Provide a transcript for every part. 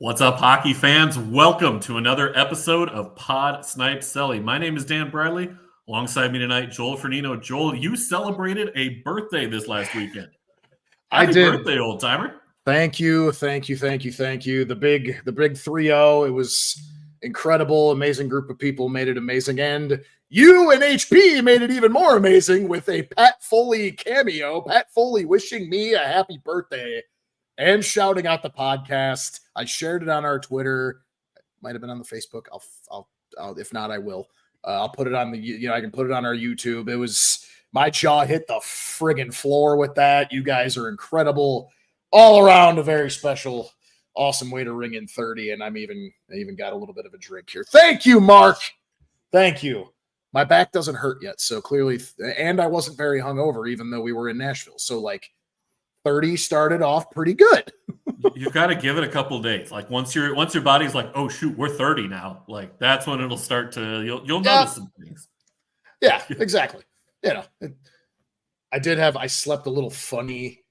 What's up, hockey fans? Welcome to another episode of Pod Snipe Celly. My name is Dan Bradley. Alongside me tonight, Joel Fernino. Joel, you celebrated a birthday this last weekend. Happy birthday, old timer. Thank you. The big 3-0. It was incredible, amazing group of people made it amazing. And you and HP made it even more amazing with a Pat Foley cameo. Pat Foley wishing me a happy birthday and shouting out the podcast. I shared it on our Twitter. It might have been on the Facebook. I'll if not, I will. I'll put it on I can put it on our YouTube. It was, my jaw hit the friggin' floor with that. You guys are incredible. All around a very special, awesome way to ring in 30. And I even got a little bit of a drink here. Thank you, Mark. Thank you. My back doesn't hurt yet. So clearly, and I wasn't very hungover, even though we were in Nashville. So 30 started off pretty good. You've got to give it a couple of days. Like once your body's like, oh shoot, we're 30 now. Like that's when it'll start to you'll notice some things. Yeah, exactly. I slept a little funny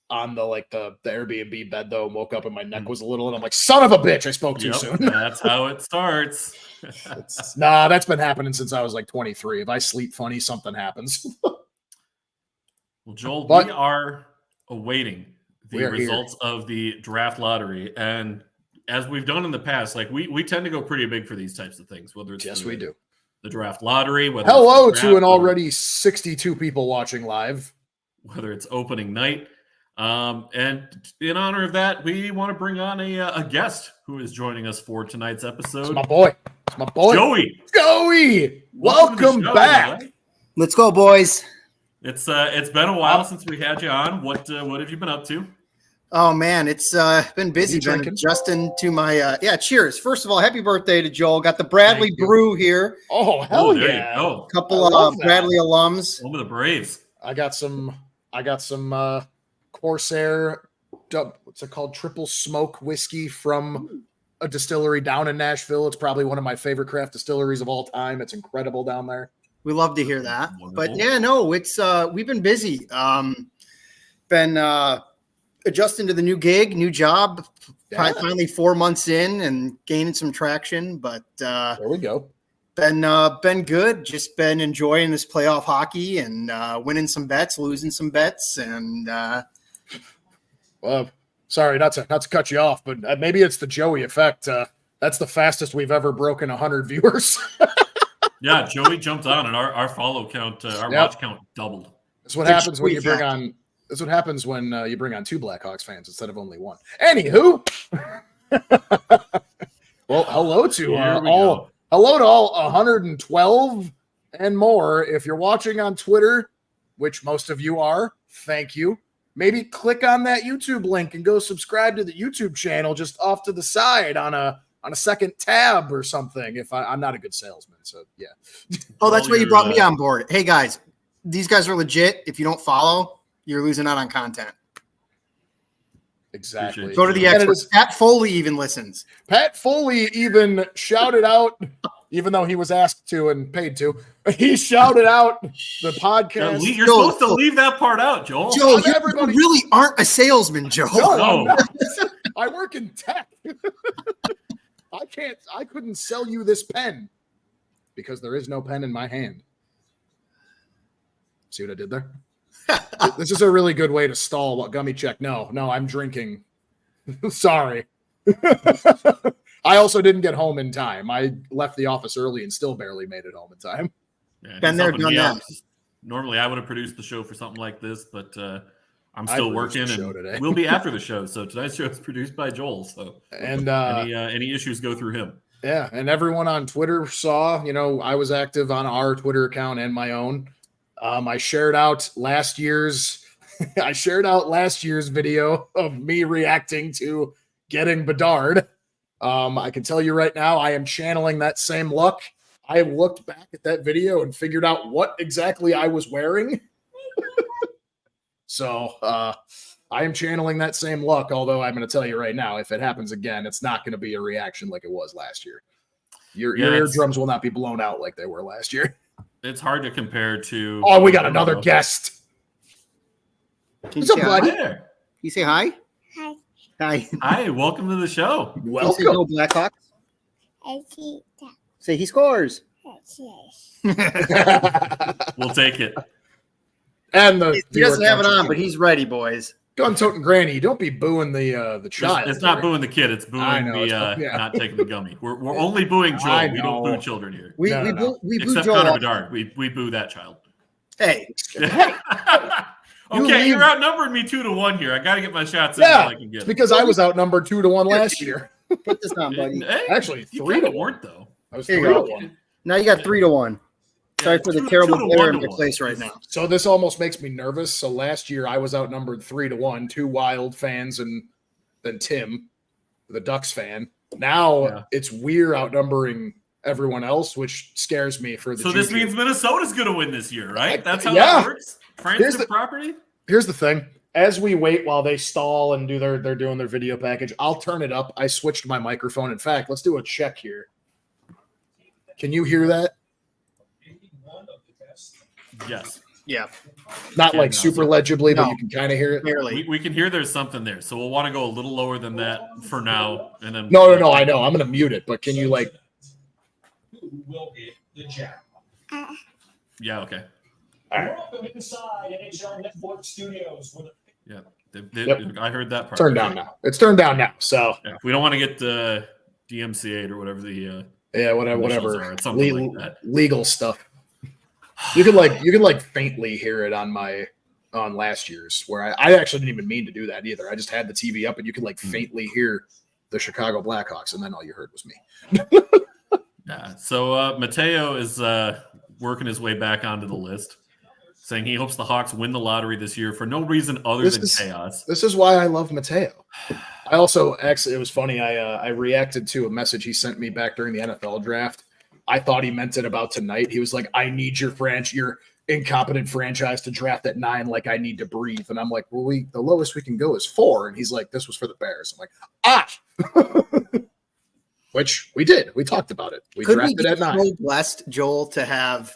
on the Airbnb bed though. Woke up and my neck was a little, and I'm like, son of a bitch, I spoke too soon. That's how it starts. That's been happening since I was 23. If I sleep funny, something happens. Well, Joel, we are awaiting the results of the draft lottery. And as we've done in the past, we tend to go pretty big for these types of things, whether it's we do. The draft lottery. Hello to an already 62 people watching live. Whether it's opening night. And in honor of that, we want to bring on a guest who is joining us for tonight's episode. It's my boy. Joey. Welcome back. Let's go, boys. It's been a while since we had you on. What have you been up to? Oh man, it's been busy. Been adjusting to my cheers. First of all, happy birthday to Joel. Got the Bradley Brew here. Oh hell yeah! There you go. Couple of Bradley alums. Over the Braves. I got some Corsair. What's it called? Triple Smoke whiskey from a distillery down in Nashville. It's probably one of my favorite craft distilleries of all time. It's incredible down there. We love to hear that. Wonderful. But yeah, no, it's we've been busy. Been adjusting to the new gig, new job. Yeah. Finally 4 months in and gaining some traction. But there we go. Been good. Just been enjoying this playoff hockey and winning some bets, losing some bets, and well, sorry not to cut you off, but maybe it's the Joey effect. That's the fastest we've ever broken 100 viewers. Yeah, Joey jumped on, and our follow count, watch count doubled. That's what happens when you bring on. That's what happens when you bring on 2 Blackhawks fans instead of only 1. Anywho, well, hello to all 112 and more. If you're watching on Twitter, which most of you are, thank you. Maybe click on that YouTube link and go subscribe to the YouTube channel just off to the side on a second tab or something. If I'm not a good salesman, so yeah. Oh, that's why you brought me on board. Hey guys, these guys are legit. If you don't follow, you're losing out on content. Exactly. Go to the experts. Pat Foley even listens. Pat Foley even shouted out, even though he was asked to and paid to, he shouted out the podcast. You're supposed to leave that part out, Joel. Joel, you really aren't a salesman, Joel. No. I work in tech. I couldn't sell you this pen because there is no pen in my hand. See what I did there? This is a really good way to stall what gummy check. No, I'm drinking. Sorry. I also didn't get home in time. I left the office early and still barely made it home in time. Yeah, been there, done that. Normally I would have produced the show for something like this, but I'm still working, and we'll be after the show. So tonight's show is produced by Joel. So and any issues go through him. Yeah, and everyone on Twitter saw. I was active on our Twitter account and my own. I shared out last year's video of me reacting to getting Bedard. I can tell you right now, I am channeling that same look. I looked back at that video and figured out what exactly I was wearing. So I am channeling that same look, although I'm going to tell you right now, if it happens again, it's not going to be a reaction like it was last year. Your eardrums will not be blown out like they were last year. It's hard to compare to. Oh, we got another guest. What's up, buddy? Can you say hi? Hi. Hi. Hi, welcome to the show. Say Welcome. go Blackhawks. Say he scores. We'll take it. And the He doesn't have it on, but he's ready, boys. Gun-toting granny. Don't be booing the child. It's not booing the kid. It's I booing know, the yeah. not taking the gummy. We're only booing I Joel. We don't know. boo children here. We No, no. boo Except Joel. Connor Bedard. We boo that child. Hey, Okay, leave- you're outnumbering me 2-1 here. I got to get my shots in Yeah, while I can get It's them. because I was outnumbered 2-1 last year. put this on, buddy. Hey, Actually, you 3 to kinda 1. weren't though. I was Here 3 you to go. 1. Now you got 3-1. Sorry for the Two- terrible 2 to player 1 in to my 1. place right now. So this almost makes me nervous. So last year I was outnumbered 3-1, 2 Wild fans and then Tim, the Ducks fan. Now it's we're outnumbering everyone else, which scares me for the So this juju. means Minnesota's going to win this year, right? That's how Yeah. that works. Francis property. Here's the thing. As we wait while they stall and do they're doing their video package, I'll turn it up. I switched my microphone. In fact, let's do a check here. Can you hear that? Yes, Yeah, Not Yeah, like no, super so- legibly, but no. you can kind of hear it. barely. we can hear there's something there, so we'll want to go a little lower than that for now, and then No, I know. I'm gonna mute it, but can you like? Who will hit the jackpot? Yeah, okay. All right. Welcome inside NHL Network Studios. With Yep. I heard that part. Turned down now. It's turned down now. So Yeah, we don't want to get DMCA'd or whatever the yeah, Initials whatever. are, something like that. Legal stuff. You could faintly hear it on last year's where I actually didn't even mean to do that either. I just had the TV up and you could faintly hear the Chicago Blackhawks, and then all you heard was me. Yeah. So Mateo is working his way back onto the list, saying he hopes the Hawks win the lottery this year for no reason other than chaos. This is why I love Mateo. I also it was funny. I reacted to a message he sent me back during the NFL draft. I thought he meant it about tonight. He was like, "I need your incompetent franchise to draft at 9. Like I need to breathe." And I'm like, "Well, the lowest we can go is 4." And he's like, "This was for the Bears." I'm like, which we did. We talked about it. We Could we drafted be at 9. so blessed, Joel, to have,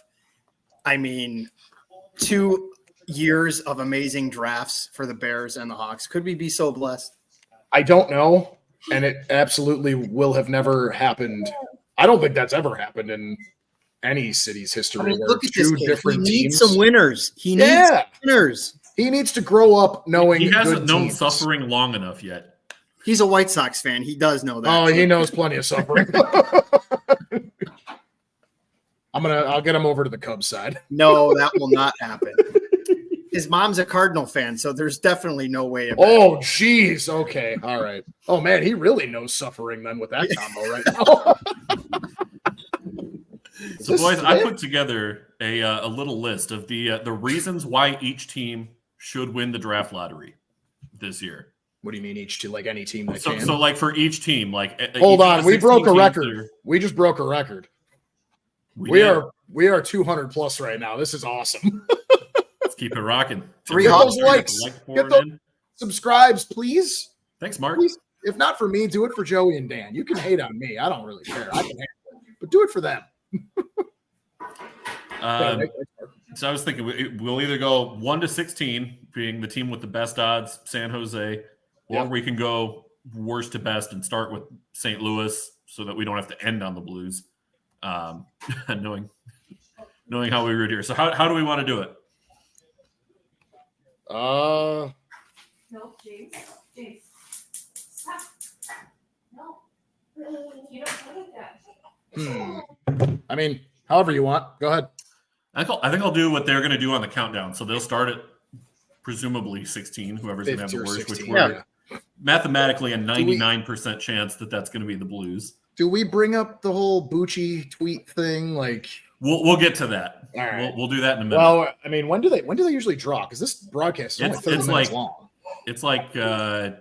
2 years of amazing drafts for the Bears and the Hawks? Could we be so blessed? I don't know, and it absolutely will have never happened. I don't think that's ever happened in any city's history. Where Look at this 2 kid. different He needs teams. some winners. He needs Yeah. winners. He needs to grow up knowing He hasn't good known teams. suffering long enough yet. He's a White Sox fan. He does know that. Oh, he knows plenty of suffering. I'll get him over to the Cubs side. No, that will not happen. His mom's a Cardinal fan, so there's definitely no way of Oh, geez. Okay. All right. Oh, man, he really knows suffering then with that combo right now. So, boys, I put together a little list of the reasons why each team should win the draft lottery this year. What do you mean each team? Like any team that So, can? so like for each team, like Hold each of on. the We 16 broke a teams record. We just broke a record. We did. are 200 plus right now. This is awesome. Let's keep it rocking. 3 Get Hawks. those likes. Pouring Get those in. subscribes, please. Thanks, Mark. Please. If not for me, do it for Joey and Dan. You can hate on me. I don't really care. I can hate them, but do it for them. So I was thinking we'll either go 1 to 16, being the team with the best odds, San Jose, or we can go worst to best and start with St. Louis, so that we don't have to end on the Blues. Knowing how we root here. So how do we want to do it? No, James. Stop. No. You don't play that. I mean, however you want. Go ahead. I think I'll do what they're going to do on the countdown. So they'll start at presumably 16, whoever's going to have 50 the or worst, 16. which we're mathematically a Do we- 99% chance that's going to be the Blues. Do we bring up the whole Bucci tweet thing? Like, We'll get to that. All right. We'll do that in a minute. well, I mean, when do they usually draw? Because this broadcast is only It's 30 minutes like- long. It's like they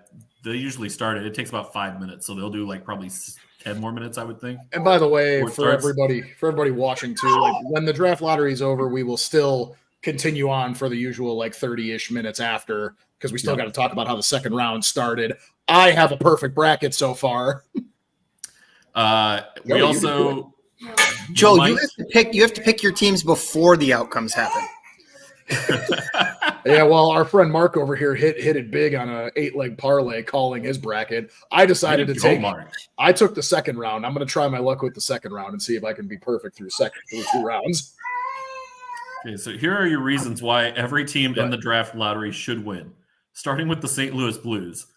usually start it. It takes about 5 minutes, so they'll do like probably 10 more minutes, I would think. And by the way, Before it for starts. everybody watching too, like when the draft lottery is over, we will still continue on for the usual 30-ish minutes after, because we still got to talk about how the second round started. I have a perfect bracket so far. We you also Joe, might- you have to pick your teams before the outcomes happen. Yeah, well, our friend Mark over here hit it big on a 8-leg parlay calling his bracket. I decided to take Mark. I took the second round. I'm going to try my luck with the second round and see if I can be perfect through 2 rounds. Okay, so here are your reasons why every team in the draft lottery should win. Starting with the St. Louis Blues.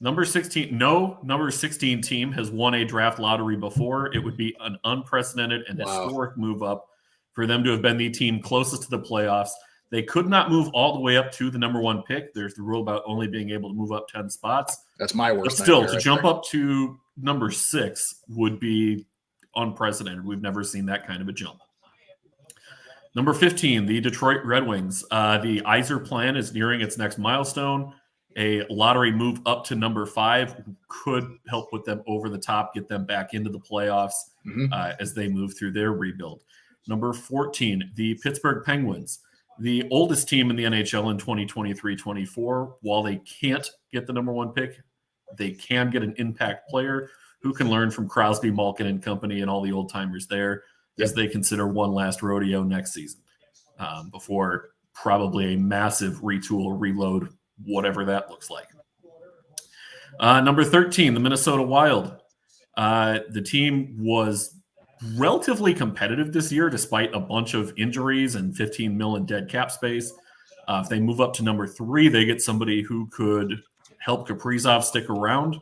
Number 16 team has won a draft lottery before. It would be an unprecedented and historic move up for them to have been the team closest to the playoffs. They could not move all the way up to the number 1 pick. There's the rule about only being able to move up 10 spots. That's my worst. But still, to jump up to number 6 would be unprecedented. We've never seen that kind of a jump. Number 15, the Detroit Red Wings. The Yzer plan is nearing its next milestone. A lottery move up to number 5 could help put them over the top, get them back into the playoffs as they move through their rebuild. Number 14, the Pittsburgh Penguins. The oldest team in the NHL in 2023-24. While they can't get the number 1 pick, they can get an impact player who can learn from Crosby, Malkin, and company and all the old-timers there as they consider one last rodeo next season before probably a massive retool, reload, whatever that looks like. Number 13, the Minnesota Wild. The team was relatively competitive this year despite a bunch of injuries and $15 million in dead cap space. If they move up to number 3, they get somebody who could help Kaprizov stick around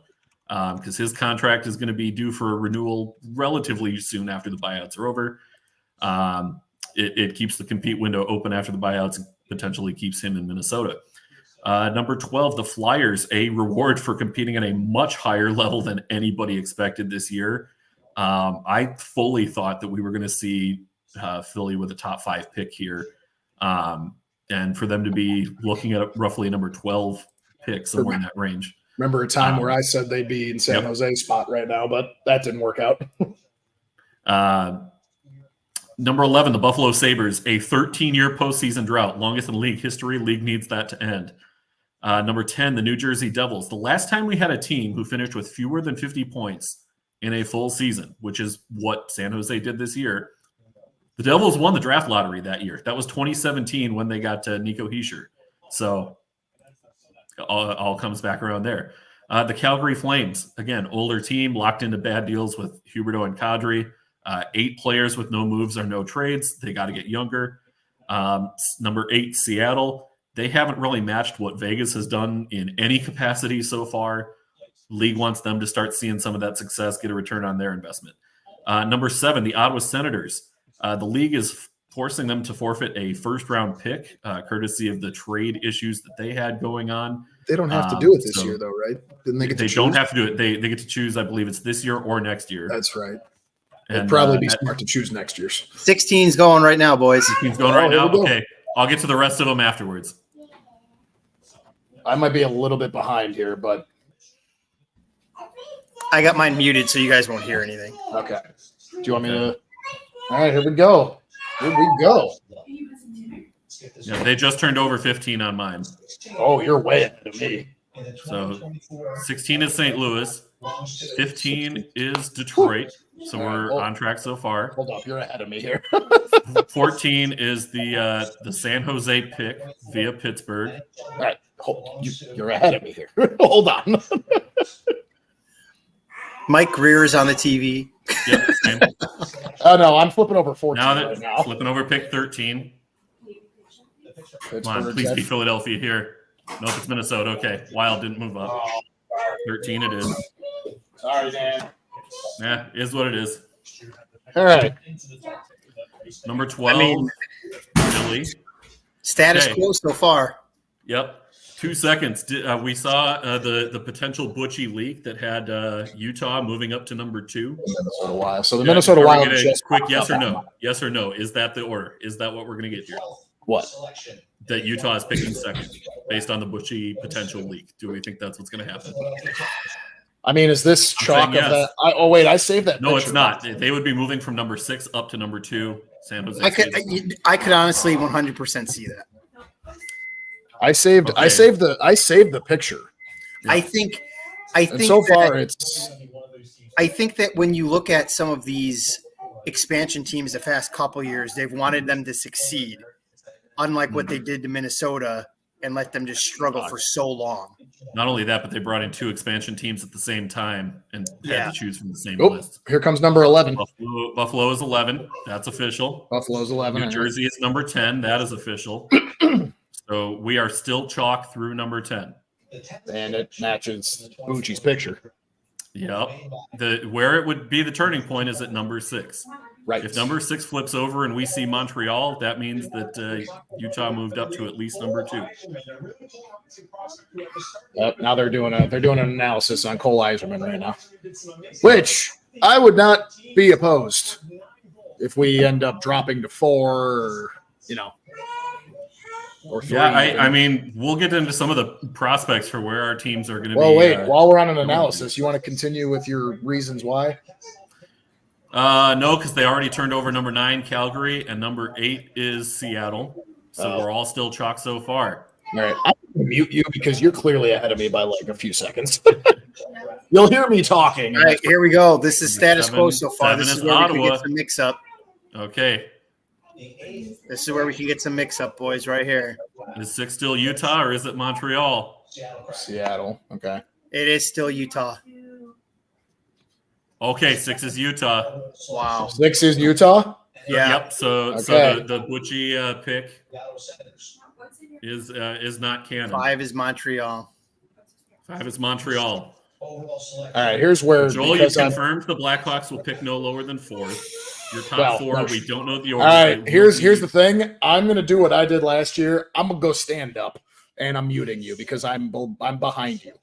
because his contract is going to be due for a renewal relatively soon after the buyouts are over. It keeps the compete window open after the buyouts and potentially keeps him in Minnesota. Number 12, the Flyers, a reward for competing at a much higher level than anybody expected this year. I fully thought that we were going to see Philly with a top 5 pick here. And for them to be looking at roughly a number 12 pick somewhere in that range. Remember a time where I said they'd be in San Jose spot right now, but that didn't work out. Number 11, the Buffalo Sabres, a 13-year postseason drought, longest in league history. League needs that to end. Number 10, the New Jersey Devils. The last time we had a team who finished with fewer than 50 points in a full season, which is what San Jose did this year, the Devils won the draft lottery that year. That was 2017 when they got Nico Hischier. So all comes back around there. The Calgary Flames, again, older team, locked into bad deals with Huberdeau and Kadri. 8 players with no moves or no trades. They got to get younger. Number 8, Seattle. They haven't really matched what Vegas has done in any capacity so far. League wants them to start seeing some of that success, get a return on their investment. Number 7, the Ottawa Senators. The league is forcing them to forfeit a first-round pick, courtesy of the trade issues that they had going on. They don't have to do it this year, though, right? Didn't they get to choose? Don't have to do it. They get to choose, I believe it's this year or next year. That's right. And it'd probably be smart to choose next year's. 16's going right now, boys. 16's going right now? Okay. I'll get to the rest of them afterwards. I might be a little bit behind here, but I got mine muted so you guys won't hear anything. Okay. Do you want me to? All right, here we go. Here we go. Yeah, they just turned over 15 on mine. Oh, you're way ahead of me. So 16 is St. Louis. 15 is Detroit. So we're on track so far. Hold up, you're ahead of me here. 14 is the San Jose pick via Pittsburgh. All right, you're ahead of me here. Hold on. Mike Greer is on the TV. Yep, same. Oh no, I'm flipping over 14 right now. Flipping over pick 13. Come on, please be Philadelphia here. Nope, it's Minnesota. Okay, Wild didn't move up. 13 it is. Sorry, Dan. Yeah, is what it is. All right. Number 12, Philly. Status quo so far. Yep. 2 seconds. We saw the potential Butchie leak that had Utah moving up to number 2. Minnesota Wild. So the Minnesota Wild. Quick yes or no? Yes or no? Is that the order? Is that what we're going to get here? What? That Utah is picking second based on the Butchie potential leak. Do we think that's what's going to happen? I mean, is this chalk of that? Oh, wait, I saved that. No, it's not. They would be moving from number 6 up to number 2. San Jose. I could honestly 100% see that. I saved the picture. Yeah. I think so far it's. I think that when you look at some of these expansion teams the past couple years, they've wanted them to succeed. Unlike what they did to Minnesota and let them just struggle for so long. Not only that, but they brought in 2 expansion teams at the same time and had to choose from the same Oh, list. here comes number 11. Buffalo is 11. That's official. Buffalo's 11. New Jersey is number 10. That is official. So we are still chalk through number 10. And it matches Bucci's picture. Yep. Where it would be the turning point is at number 6. Right. If number 6 flips over and we see Montreal, that means that Utah moved up to at least number 2. Now they're doing an analysis on Cole Eiserman right now, which I would not be opposed if we end up dropping to 4 or, or 3. Yeah, I mean, we'll get into some of the prospects for where our teams are going to be. Well, wait, while we're on an analysis, you want to continue with your reasons why? No, because they already turned over number 9, Calgary, and number 8 is Seattle. So we're all still chalk so far. All right, I'm going to mute you because you're clearly ahead of me by like a few seconds. You'll hear me talking. All right, here we go. This is status quo so far. 7 This is is where we can Ottawa. get some mix-up. Okay. This is where we can get some mix-up, boys, right here. Is 6 still Utah or is it Montreal? Seattle. Okay. It is still Utah. Okay, 6 is Utah. Wow. 6 is Utah. Yeah. Yep. So Okay. the Bucci pick is not canon. 5 is Montreal. 5 is Montreal. All right, here's where Joel, you because I'm- confirmed the Blackhawks will pick no lower than 4. Your top Well, 4, no. we don't know the All order. right, They here's will be- the thing. I'm gonna do what I did last year. I'm gonna go stand up, and I'm muting you because I'm behind you.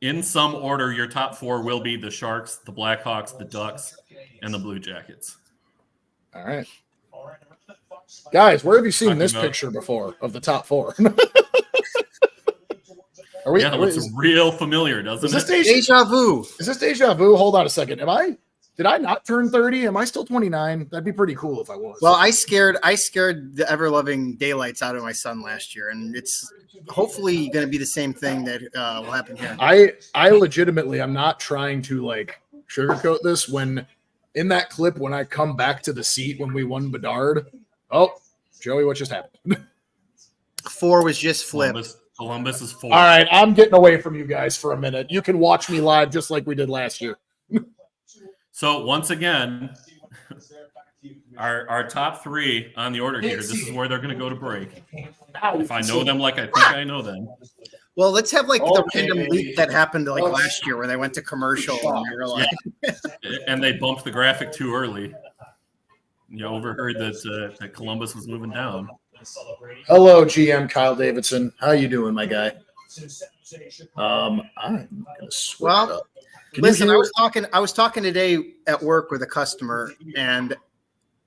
In some order, your top 4 will be the Sharks, the Blackhawks, the Ducks, and the Blue Jackets. All right, guys, where have you seen Talking this about- picture before of the top 4? Are we? Yeah, it looks real familiar, doesn't is this it? Deja vu. Is this deja vu? Hold on a second. Did I not turn 30? Am I still 29? That'd be pretty cool if I was. Well, I scared the ever-loving daylights out of my son last year, and it's hopefully going to be the same thing that will happen here. I legitimately, I'm not trying to like sugarcoat this. When in that clip, when I come back to the seat when we won Bedard, oh, Joey, what just happened? 4 was just flipped. Columbus is 4. All right, I'm getting away from you guys for a minute. You can watch me live just like we did last year. So once again, our top 3 on the order here. This is where they're going to go to break. If I know them like I think I know them. Well, let's have like the Okay. random leak that happened like last year where they went to commercial and they were like, And they bumped the graphic too early. You overheard that Columbus was moving down. Hello, GM Kyle Davidson. How you doing, my guy? I'm gonna switch Well, up. Can you listen, hear- I was talking today at work with a customer, and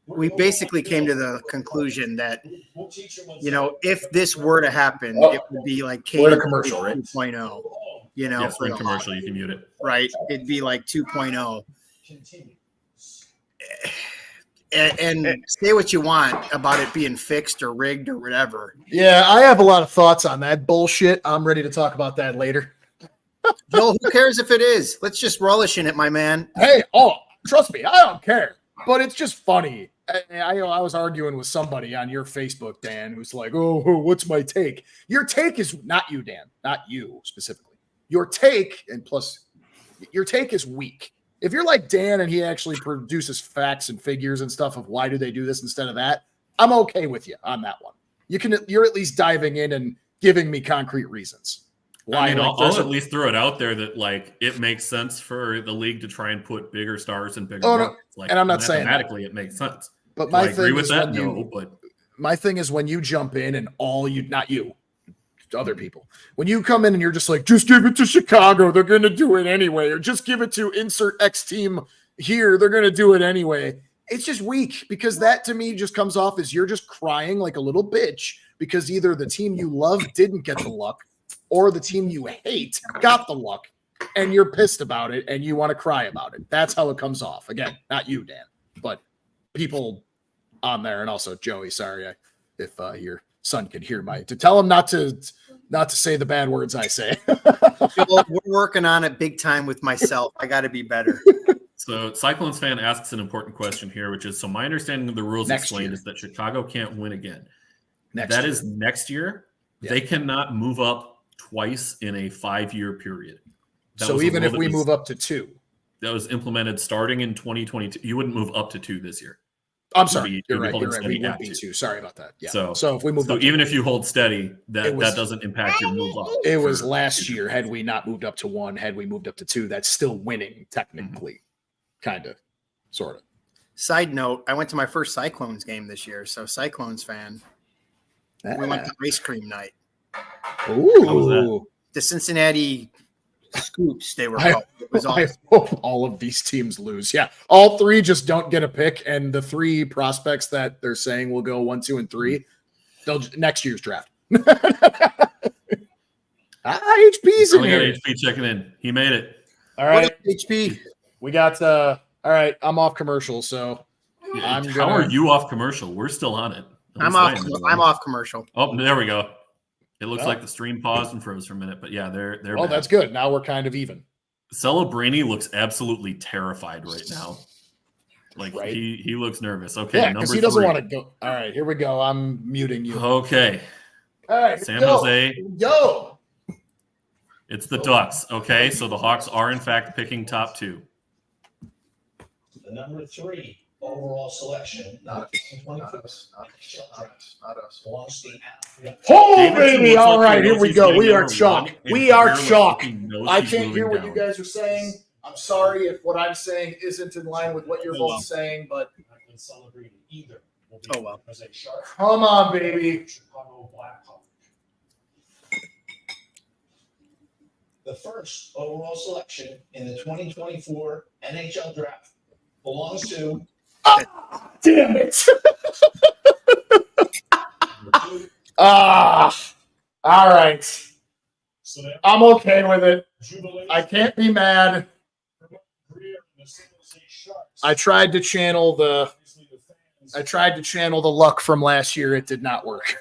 we basically came to the conclusion that, if this were to happen, it would be like We're in a Cadence commercial, right? 2.0, Yes, for we're in the commercial. You can mute it. right? It'd be like 2.0. And say what you want about it being fixed or rigged or whatever. Yeah, I have a lot of thoughts on that bullshit. I'm ready to talk about that later. Joel, who cares if it is? Let's just relish in it, my man. Hey, trust me, I don't care. But it's just funny. I was arguing with somebody on your Facebook, Dan, who's like, oh, what's my take? Your take is not you, Dan, not you specifically. Your take, and plus, your take is weak. If you're like Dan and he actually produces facts and figures and stuff of why do they do this instead of that, I'm okay with you on that one. You're at least diving in and giving me concrete reasons. I mean, like, I'll at least throw it out there that like it makes sense for the league to try and put bigger stars in bigger Oh, no, markets. Like, and I'm not saying that. mathematically it makes sense. But Do my I agree thing with is that? when No, but my thing is when you jump in and not you, other people, when you come in and you're just like, just give it to Chicago, they're going to do it anyway, or just give it to insert X team here, they're going to do it anyway. It's just weak because that to me just comes off as you're just crying like a little bitch because either the team you love didn't get the luck or the team you hate got the luck and you're pissed about it and you want to cry about it. That's how it comes off. Again, not you, Dan, but people on there. And also Joey, sorry if your son could hear to tell him not to say the bad words I say. Joel, we're working on it big time with myself. I got to be better. so Cyclones fan asks an important question here, which is, so my understanding of the rules Next explained year. is that Chicago can't win again. Next That year. is next year. They cannot move up twice in a 5-year period. So even if we move up to 2, that was implemented starting in 2022, you wouldn't move up to 2 this year. I'm sorry. You're right. We steady would at be 2. 2. Sorry about that. Yeah. So if we move up, even if you hold steady, that doesn't impact your move up. It was last year. Had we not moved up to 1, had we moved up to 2, that's still winning technically, kind of, sort of. Side note: I went to my first Cyclones game this year, so Cyclones fan. We went to ice cream night. Ooh. How was that? The Cincinnati Scoops, they were I called. It was awesome. hope all of these teams lose. Yeah. All 3 just don't get a pick. And the 3 prospects that they're saying will go 1, 2, and 3, they'll next year's draft. HP's in We here. got HP checking in. He made it. All What right. up, HP? We got all right. I'm off commercial, so How are you off commercial? We're still on it. I'm off commercial. Oh, there we go. It looks like the stream paused and froze for a minute, but yeah, they're well, back. that's good. Now we're kind of even. Celebrini looks absolutely terrified right now. Like Right. he looks nervous. Okay, Yeah, because number he doesn't 3. want to go. All right, here we go. I'm muting you. Okay, All right, San Jose. Go. It's the Ducks. Okay, so the Hawks are in fact picking top 2. The number 3 overall selection. Not us. Belongs to the Oh, Davidson baby. looks All like right, he here knows we he's go. getting We are number chalk. 1, and We are clearly chalk. he knows I he's can't hear moving what you down. guys are saying. I'm sorry if what I'm saying isn't in line with what you're both saying, but celebrated either. Will be Oh, well. as a sharp come on, baby. Chicago Blackhawk. The first overall selection in the 2024 NHL Draft belongs to Damn it. number 2, All right. so that I'm okay with it. jubilation I can't be mad. career in the San Jose Sharks. I tried to channel the Obviously, the fans- luck from last year. It did not work.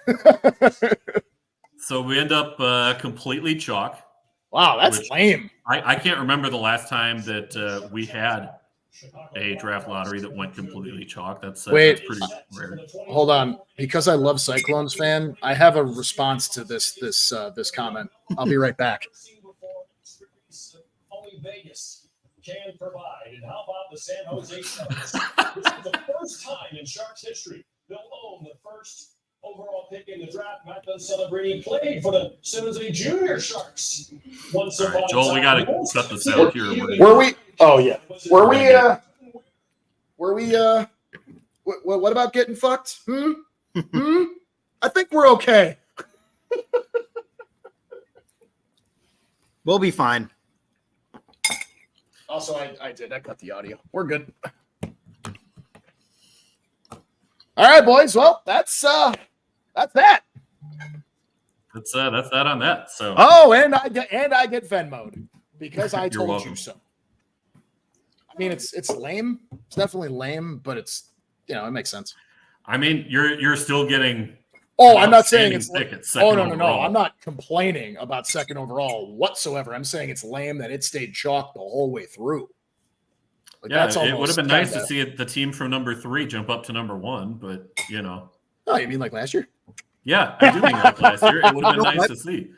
So we end up completely chalk. Wow, that's Which- lame. I can't remember the last time that we had Chicago a draft Blackhawks lottery that went completely chalk. That's Wait. pretty rare. Hold on. Because I love Cyclones fan, I have a response to this comment. I'll be right back. Only Vegas can provide. And how about the San Jose Sharks? This is the first time in Sharks history they'll own the first overall pick in the draft. Matt Celebrini played for the San Jose Junior Sharks. Once All right, upon a Joel, we time, got to most cut this out here. Were we? Oh yeah. Were we? What about getting fucked? I think we're okay. We'll be fine. Also, I cut the audio. We're good. All right, boys. Well, that's that. That's that on that. So Oh, and I get Venmo'd because I You're told welcome. you so. I mean, it's lame. It's definitely lame, but it's it makes sense. I mean, you're still getting. Oh, I'm not saying it's. pick at Oh second no. overall. I'm not complaining about second overall whatsoever. I'm saying it's lame that it stayed chalk the whole way through. Like, Yeah, that's it would almost have been nice to kinda- see the team from number 3 jump up to number 1, but Oh, you mean like last year? yeah, I do mean like last year. It would have been You know nice what? to see.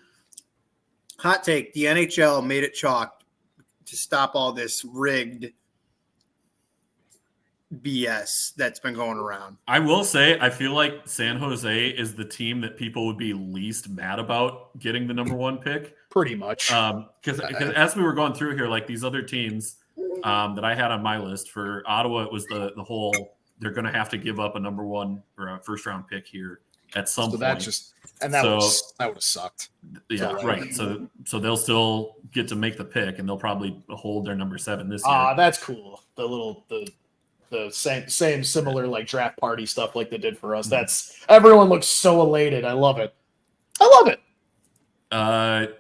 Hot take: the NHL made it chalk to stop all this rigged BS that's been going around. I will say, I feel like San Jose is the team that people would be least mad about getting the number 1 pick. Pretty much. Because as we were going through here, like these other teams that I had on my list for Ottawa, it was the whole they're going to have to give up a number 1 or a first round pick here at some so point. that would have sucked. Yeah, So, right. So they'll still get to make the pick, and they'll probably hold their number 7 this year. That's cool. The same similar like draft party stuff like they did for us. That's everyone looks so elated. I love it.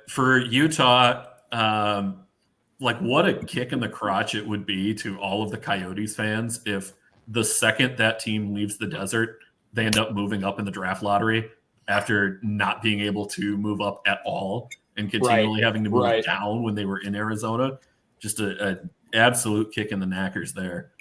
For Utah, like what a kick in the crotch it would be to all of the Coyotes fans if the second that team leaves the desert, they end up moving up in the draft lottery after not being able to move up at all and continually having to move down when they were in Arizona. Just an absolute kick in the knackers there.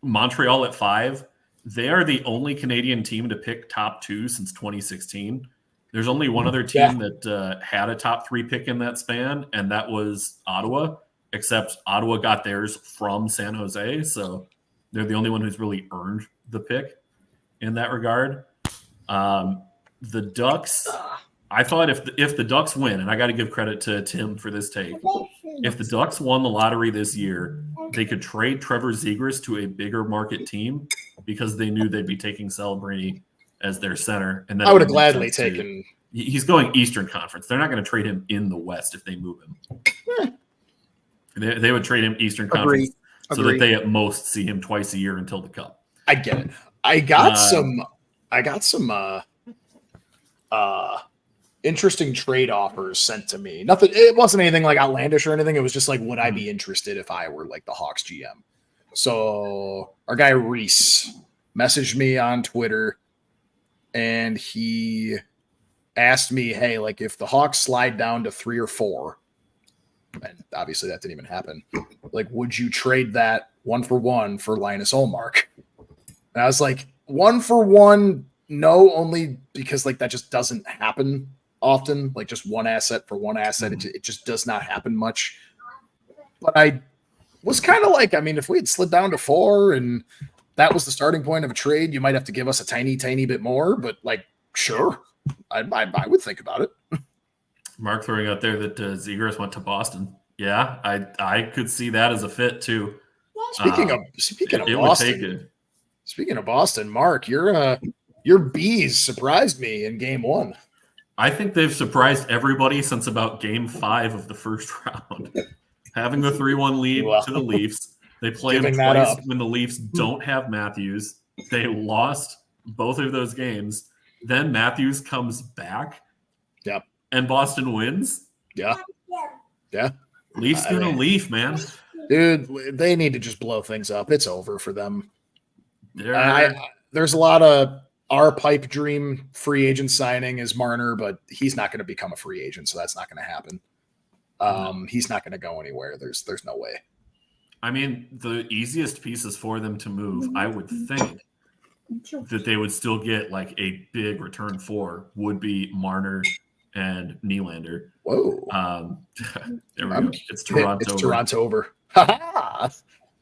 Montreal at 5. They are the only Canadian team to pick top 2 since 2016. There's only one other team that had a top 3 pick in that span, and that was Ottawa, except Ottawa got theirs from San Jose. So they're the only one who's really earned the pick in that regard. The Ducks, I thought if the Ducks win, and I got to give credit to Tim for this take, if the Ducks won the lottery this year, they could trade Trevor Zegras to a bigger market team because they knew they'd be taking Celebrini as their center. And then I would have gladly taken. He's going Eastern Conference. They're not going to trade him in the West if they move him. They would trade him Eastern Conference so that they at most see him twice a year until the Cup. I get it. I got some interesting trade offers sent to me. Nothing. It wasn't anything like outlandish or anything. It was just like, would I be interested if I were like the Hawks GM? So our guy Reese messaged me on Twitter, and he asked me, "Hey, like if the Hawks slide down to 3 or 4, and obviously that didn't even happen, like would you trade that 1-for-1 for Linus Ullmark?" And I was like, 1-for-1, no, only because like that just doesn't happen often. Like just one asset for one asset, it just does not happen much. But I was kind of like, I mean, if we had slid down to 4 and that was the starting point of a trade, you might have to give us a tiny bit more. But like, sure, I would think about it. Mark throwing out there that Zegras went to Boston. Yeah, I could see that as a fit too. Speaking of Boston, speaking of Boston, Mark, your bees surprised me in game 1. I think they've surprised everybody since about game 5 of the first round. Having the 3-1 lead to the Leafs. They play them twice when the Leafs don't have Matthews. They lost both of those games. Then Matthews comes back. Yep. And Boston wins. Yeah. Yeah. Leafs gonna leaf, man. Dude, they need to just blow things up. It's over for them. There's a lot of our pipe dream free agent signing is Marner, but he's not going to become a free agent, so that's not going to happen. He's not going to go anywhere. There's no way. I mean, the easiest pieces for them to move, I would think, that they would still get like a big return for would be Marner and Nylander. Whoa. There we go. It's Toronto. It's Toronto over.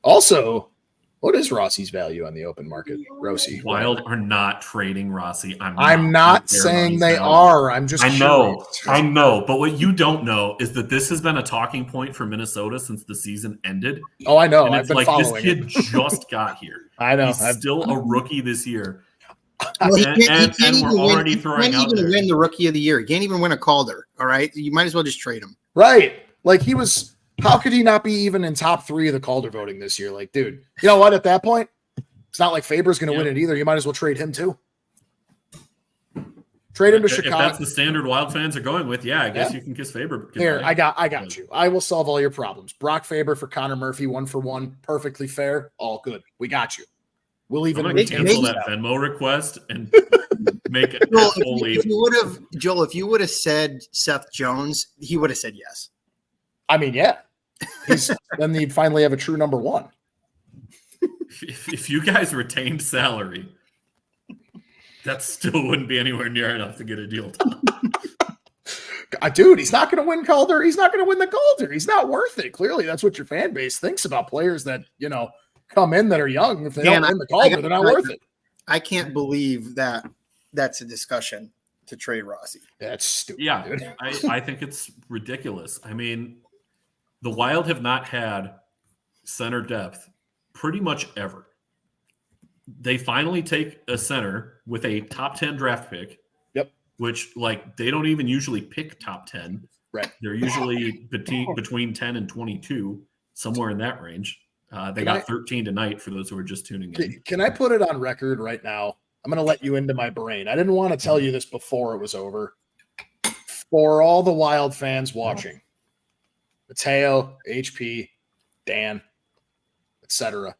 Also, what is Rossi's value on the open market, Rossi? Wild are not trading Rossi. I'm not saying they are. I'm just I know. But what you don't know is that this has been a talking point for Minnesota since the season ended. Oh, I know. And I've been like following this kid just got here. I know. He's still a rookie this year. Well, and we're already throwing out there. He can't even win the Rookie of the Year. He can't even win a Calder. All right, you might as well just trade him. Right, like he was. How could he not be even in top 3 of the Calder voting this year? Like, dude, you know what? At that point, it's not like Faber's going to win it either. You might as well trade him too. Trade him to Chicago. If that's the standard Wild fans are going with, I guess you can kiss Faber. Here, I got you. I will solve all your problems. Brock Faber for Connor Murphy, 1-for-1, perfectly fair. All good. We got you. We'll even cancel that Venmo request and make it fully. Joel, if you would have said Seth Jones, he would have said yes. I mean, yeah. Then you'd finally have a true number 1. If you guys retained salary, that still wouldn't be anywhere near enough to get a deal done. Dude, he's not going to win Calder. He's not going to win the Calder. He's not worth it. Clearly, that's what your fan base thinks about players that, come in that are young. If they don't win the Calder, they're not worth it. I can't believe that that's a discussion to trade Rossi. That's stupid. Yeah, dude. I think it's ridiculous. I mean, the Wild have not had center depth pretty much ever. They finally take a center with a top 10 draft pick. Yep. Which, like, they don't even usually pick top 10. Right. They're usually between 10 and 22, somewhere in that range. They got 13 tonight for those who are just tuning in. Can I put it on record right now? I'm going to let you into my brain. I didn't want to tell you this before it was over. For all the Wild fans watching, Mateo, HP, Dan, etc.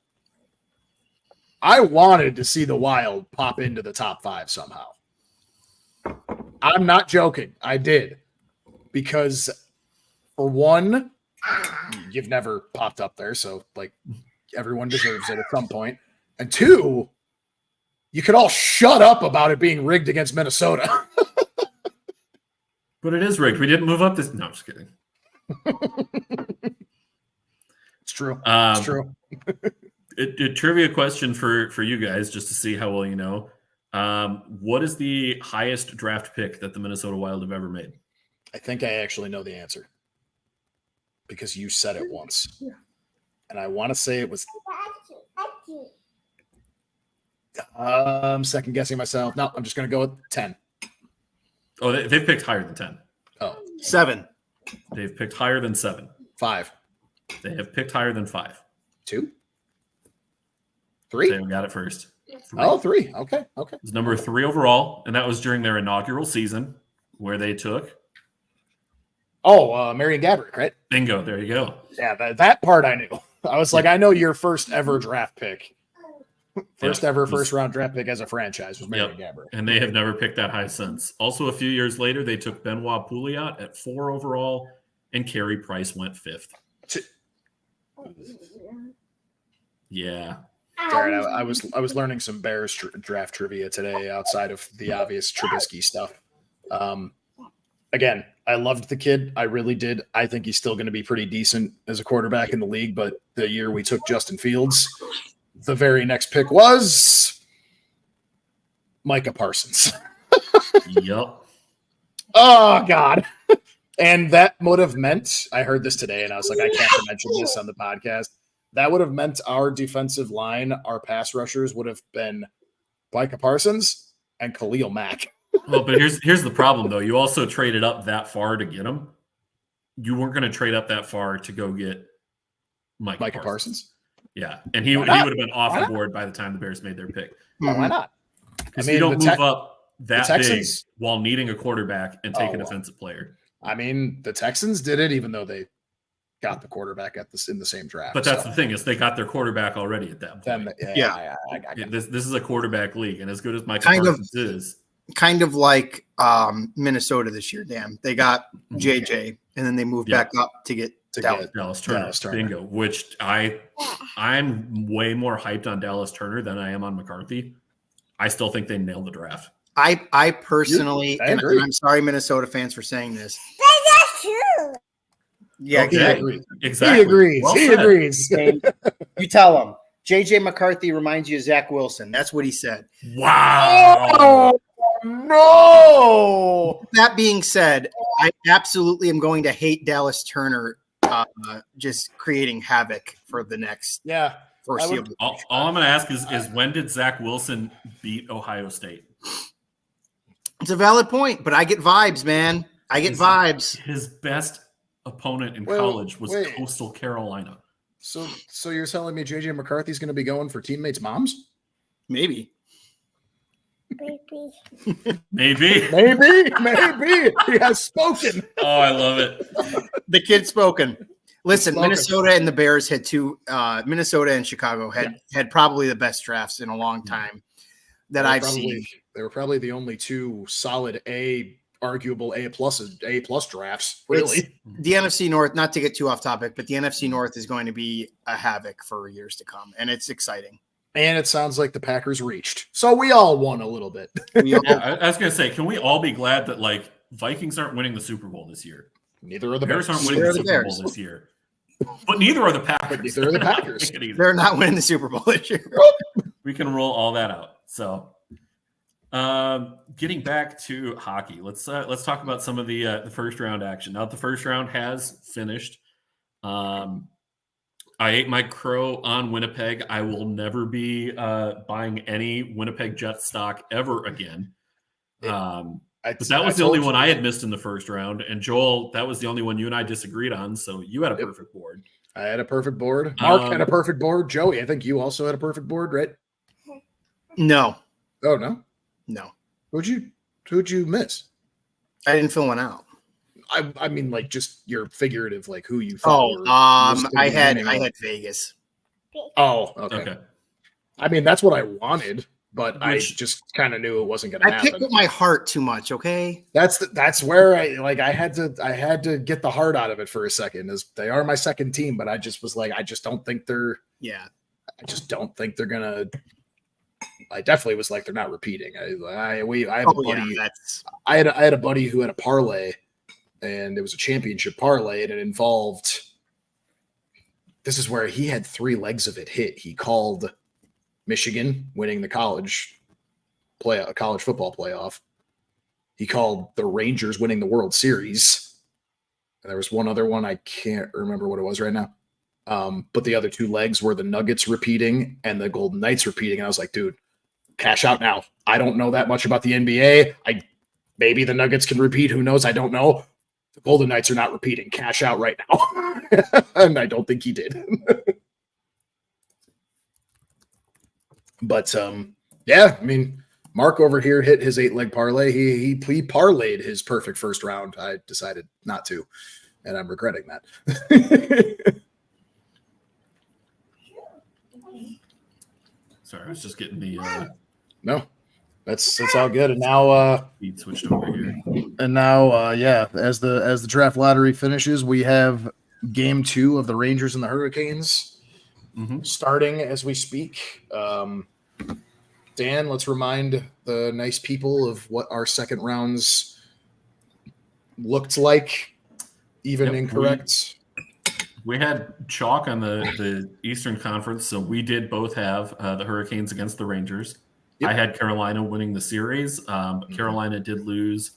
I wanted to see the Wild pop into the top 5 somehow. I'm not joking. I did. Because for one, you've never popped up there, so like everyone deserves it at some point. And 2, You could all shut up about it being rigged against Minnesota. But it is rigged. We didn't move up this. No, I'm just kidding. It's true. Um, It's true. A trivia question for you guys, just to see how well you know. What is the highest draft pick that the Minnesota Wild have ever made? I think I actually know the answer because you said it once. And I want to say it was. I'm second guessing myself. No, I'm just going to go with 10. Oh, they've picked higher than 10. Oh, 7. They've picked higher than 7. 5. They have picked higher than 5. 2. 3. They got it first. 3. Oh, 3. Okay. Okay. It was number 3 overall, and that was during their inaugural season where they took. Oh, Marion Gaborik, right? Bingo. There you go. Yeah, that part I knew. I was like, I know your first ever draft pick. First round draft pick as a franchise was Marion Gaborik. And they have never picked that high since. Also, a few years later, they took Benoit Pouliot at 4 overall, and Carey Price went 5th. Yeah. Jared, I was learning some Bears draft trivia today outside of the obvious Trubisky stuff. Again, I loved the kid. I really did. I think he's still going to be pretty decent as a quarterback in the league. But the year we took Justin Fields, the very next pick was Micah Parsons. Yep. Oh, God. And that would have meant, I heard this today, and I was like, I can't mention this on the podcast. That would have meant our defensive line, our pass rushers would have been Micah Parsons and Khalil Mack. Well, but here's the problem, though. You also traded up that far to get him. You weren't going to trade up that far to go get Micah Parsons. Yeah, and he would have been off the board by the time the Bears made their pick. Well, why not? Because you don't move up that big while needing a quarterback and take a defensive player. I mean, the Texans did it, even though they got the quarterback in the same draft. But that's the thing, is they got their quarterback already at that point. This is a quarterback league, and as good as Micah Parsons is. Kind of like Minnesota this year, Dan. They got JJ, and then they moved back up to get Dallas Turner. Bingo. Which I'm way more hyped on Dallas Turner than I am on McCarthy. I still think they nailed the draft. I personally, and I'm sorry, Minnesota fans, for saying this. That's true. Yeah, exactly. He agrees. Well he said. agrees. You tell him. JJ McCarthy reminds you of Zach Wilson. That's what he said. Wow. Oh, no. That being said, I absolutely am going to hate Dallas Turner just creating havoc for the next foreseeable future. All I'm going to ask is when did Zach Wilson beat Ohio State? It's a valid point, but I get vibes, man. I get vibes. His best opponent in college was Coastal Carolina. So you're telling me JJ McCarthy's going to be going for teammates' moms? Maybe. Maybe. He has spoken. Oh, I love it. The kid's spoken. Listen, Minnesota and the Bears had Minnesota and Chicago had probably the best drafts in a long time that I've seen. They were probably the only two solid arguable A plus drafts. Really, the NFC North. Not to get too off topic, but the NFC North is going to be a havoc for years to come, and it's exciting. And it sounds like the Packers reached, so we all won a little bit. I was going to say, can we all be glad that Vikings aren't winning the Super Bowl this year? Neither are the Bears. Bears Aren't winning the Super Bowl this year. But neither are the Packers. Neither are the Packers. They're not winning the Super Bowl this year. We can roll all that out. So, getting back to hockey, let's talk about some of the first round action. Now, the first round has finished. I ate my crow on Winnipeg. I will never be buying any Winnipeg Jets stock ever again. But that was the only one I had missed in the first round. And Joel, that was the only one you and I disagreed on. So you had a perfect board. I had a perfect board. Mark had a perfect board. Joey, I think you also had a perfect board, right? No. Oh, no? No. Who'd you miss? I didn't fill one out. I mean, just your figurative, who you thought. I had Vegas. Oh, okay. I mean, that's what I wanted, but I just kind of knew it wasn't going to happen. I picked with my heart too much. Okay, that's where I had to get the heart out of it for a second. As they are my second team, but I just was I just don't think they're. Yeah. I just don't think they're gonna I definitely was like, they're not repeating. I have a buddy. I had a buddy who had a parlay, and it was a championship parlay, and it involved. This is where he had 3 legs of it hit. He called Michigan winning the college football playoff. He called the Rangers winning the World Series. And there was one other one. I can't remember what it was right now. But the other 2 legs were the Nuggets repeating and the Golden Knights repeating. And I was like, dude, cash out now. I don't know that much about the NBA. Maybe the Nuggets can repeat. Who knows? I don't know. The Golden Knights are not repeating. Cash out right now. And I don't think he did. But yeah, I mean, Mark over here hit his 8-leg parlay. He parlayed his perfect first round. I decided not to, and I'm regretting that. Sorry, I was just getting the No, that's all good. And now feed switched over here. and now yeah, as the draft lottery finishes, we have game 2 of the Rangers and the Hurricanes starting as we speak. Dan, let's remind the nice people of what our second rounds looked like, even incorrect. We had chalk on the Eastern Conference, so we did both have the Hurricanes against the Rangers. Yep. I had Carolina winning the series. Carolina did lose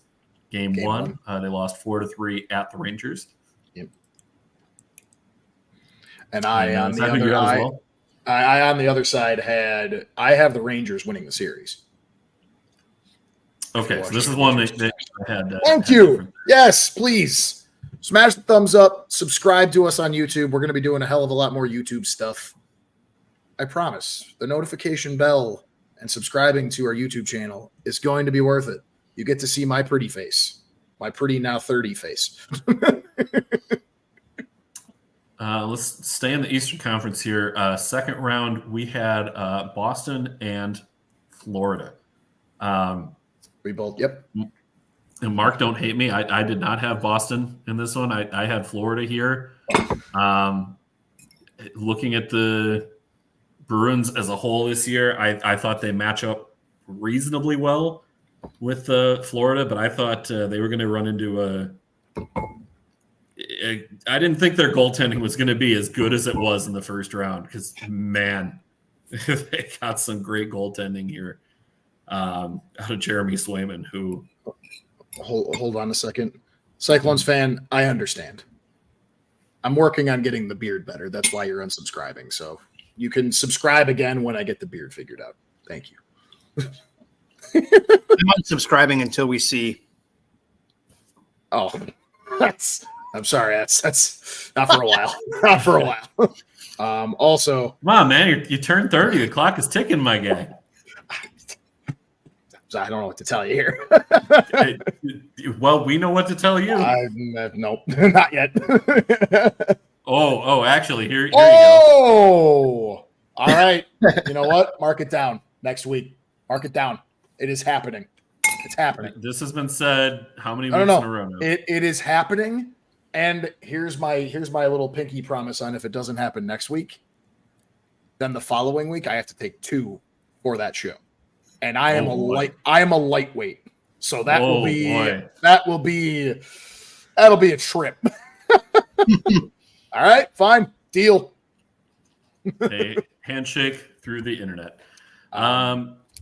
game one. They lost 4-3 at the Rangers. Yep. And I on the other side I have the Rangers winning the series. Okay, so this is one that I had. Thank you. Yes, please smash the thumbs up. Subscribe to us on YouTube. We're going to be doing a hell of a lot more YouTube stuff. I promise. The notification bell and subscribing to our YouTube channel is going to be worth it. You get to see my pretty face, my pretty now 30 face. Let's stay in the Eastern Conference here. Second round, we had Boston and Florida. We both, yep. And Mark, don't hate me. I did not have Boston in this one. I had Florida here. Looking at the Bruins as a whole this year, I thought they match up reasonably well with Florida, but I thought they were going to run into I didn't think their goaltending was going to be as good as it was in the first round because, man, they got some great goaltending here out of Jeremy Swayman, who... Hold on a second. Cyclones fan, I understand. I'm working on getting the beard better. That's why you're unsubscribing. So you can subscribe again when I get the beard figured out. Thank you. I'm unsubscribing until we see. Oh, I'm sorry. That's not for a while. Not for a while. Also, come on, man. You turned 30. The clock is ticking, my guy. I don't know what to tell you here. Well, we know what to tell you. Nope, not yet. Actually, here you go. Oh, all right. You know what? Mark it down next week. Mark it down. It is happening. It's happening. This has been said how many weeks in a row now? It is happening. And here's my little pinky promise on if it doesn't happen next week, then the following week I have to take 2 for that show. And I am a lightweight. So that'll be a trip. All right, fine. Deal. A handshake through the internet.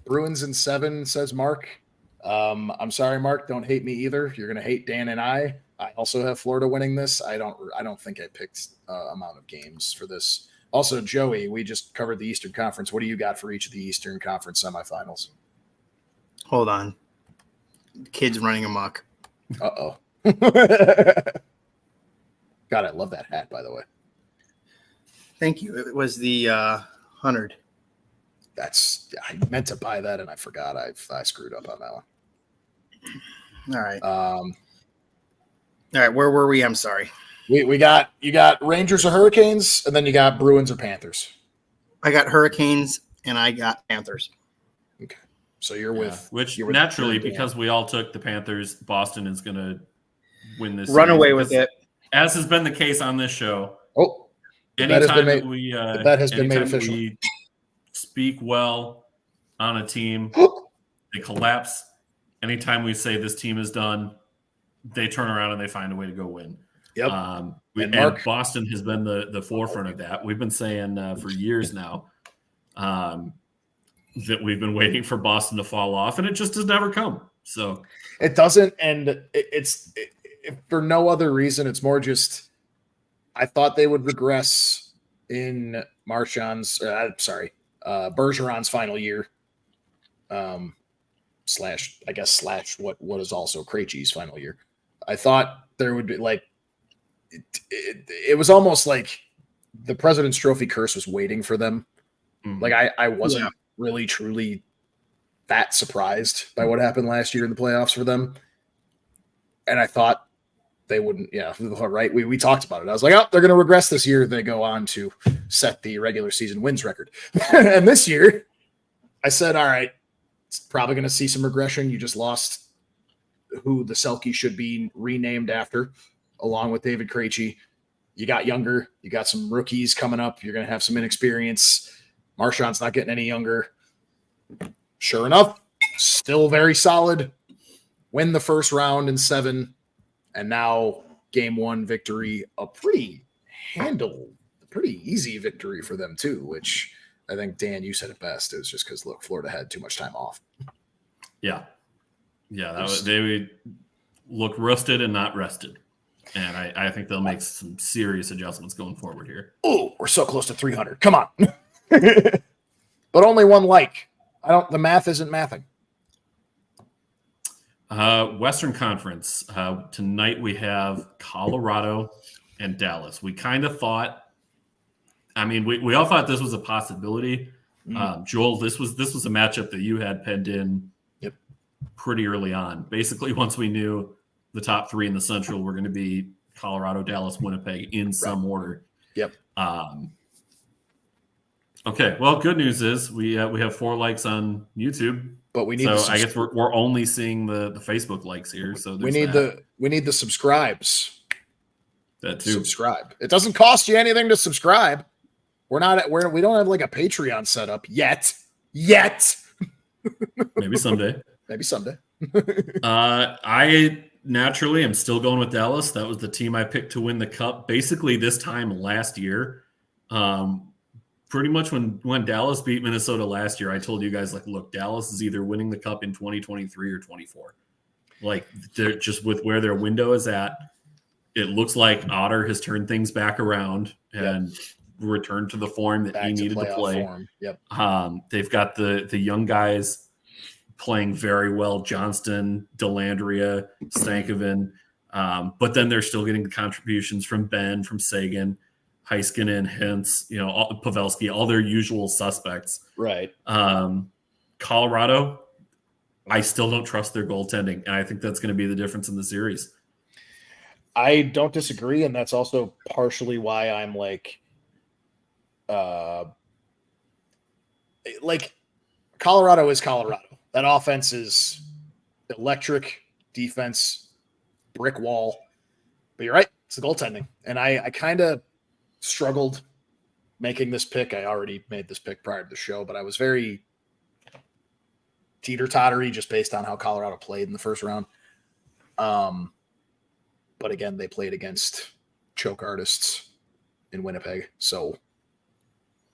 Bruins in 7, says Mark. I'm sorry, Mark. Don't hate me either. You're gonna hate Dan and I. I also have Florida winning this. I don't think I picked amount of games for this. Also, Joey, we just covered the Eastern Conference. What do you got for each of the Eastern Conference semifinals? Hold on. The kid's running amok. Uh-oh. God, I love that hat, by the way. Thank you. It was the 100. I meant to buy that and I forgot. I screwed up on that one. All right. All right. Where were we? I'm sorry. You got Rangers or Hurricanes, and then you got Bruins or Panthers. I got Hurricanes and I got Panthers. Okay. So you're with naturally, because we all took the Panthers, Boston is going to win this. Run away with it. As has been the case on this show. Oh, anytime that has been made official. We speak well on a team, they collapse. Anytime we say this team is done, they turn around and they find a way to go win. Yep. And Boston has been the forefront of that. We've been saying for years now that we've been waiting for Boston to fall off, and it just has never come. So it doesn't, and it's for no other reason. It's more just I thought they would regress in Bergeron's final year. Slash what is also Krejci's final year. I thought there would be like it was almost like the President's Trophy curse was waiting for them. Mm-hmm. Like I wasn't really truly that surprised by what happened last year in the playoffs for them. And I thought they wouldn't, right. We talked about it. I was like, oh, they're going to regress this year. They go on to set the regular season wins record. And this year I said, all right, it's probably going to see some regression. You just lost who the Selke should be renamed after, along with David Krejci. You got younger. You got some rookies coming up. You're going to have some inexperience. Marchand's not getting any younger. Sure enough, still very solid. Win the first round in 7, and now game 1 victory, a pretty easy victory for them too, which I think, Dan, you said it best. It was just because, look, Florida had too much time off. Yeah. They would look rusted and not rested. And I think they'll make some serious adjustments going forward here. Oh, we're so close to 300. Come on. But only one like. The math isn't mathing. Western Conference. Tonight we have Colorado and Dallas. We kind of thought, we all thought this was a possibility. Joel, this was a matchup that you had penned in pretty early on. Basically, once we knew the top 3 in the Central were going to be Colorado, Dallas, Winnipeg in some order. Yep. Okay. Well, good news is we have 4 likes on YouTube, but we need. So I guess we're only seeing the Facebook likes here. So we need the subscribes. That too. Subscribe. It doesn't cost you anything to subscribe. We don't have like a Patreon set up yet. Maybe someday. I naturally am still going with Dallas. That was the team I picked to win the cup. Basically, this time last year, pretty much when Dallas beat Minnesota last year, I told you guys, like, look, Dallas is either winning the cup in 2023 or 24. Like, they're just with where their window is at. It looks like Otter has turned things back around and returned to the form that he needed to play. Form. Yep. They've got the young guys playing very well, Johnston, Dellandrea, Stankoven. But then they're still getting the contributions from Ben, from Sagan, Heiskanen, Hintz, Pavelski, all their usual suspects. Right. Colorado, I still don't trust their goaltending, and I think that's going to be the difference in the series. I don't disagree, and that's also partially why I'm like Colorado is Colorado. That offense is electric, defense, brick wall. But you're right, it's the goaltending. And I kind of struggled making this pick. I already made this pick prior to the show, but I was very teeter-tottery just based on how Colorado played in the first round. But again, they played against choke artists in Winnipeg. So,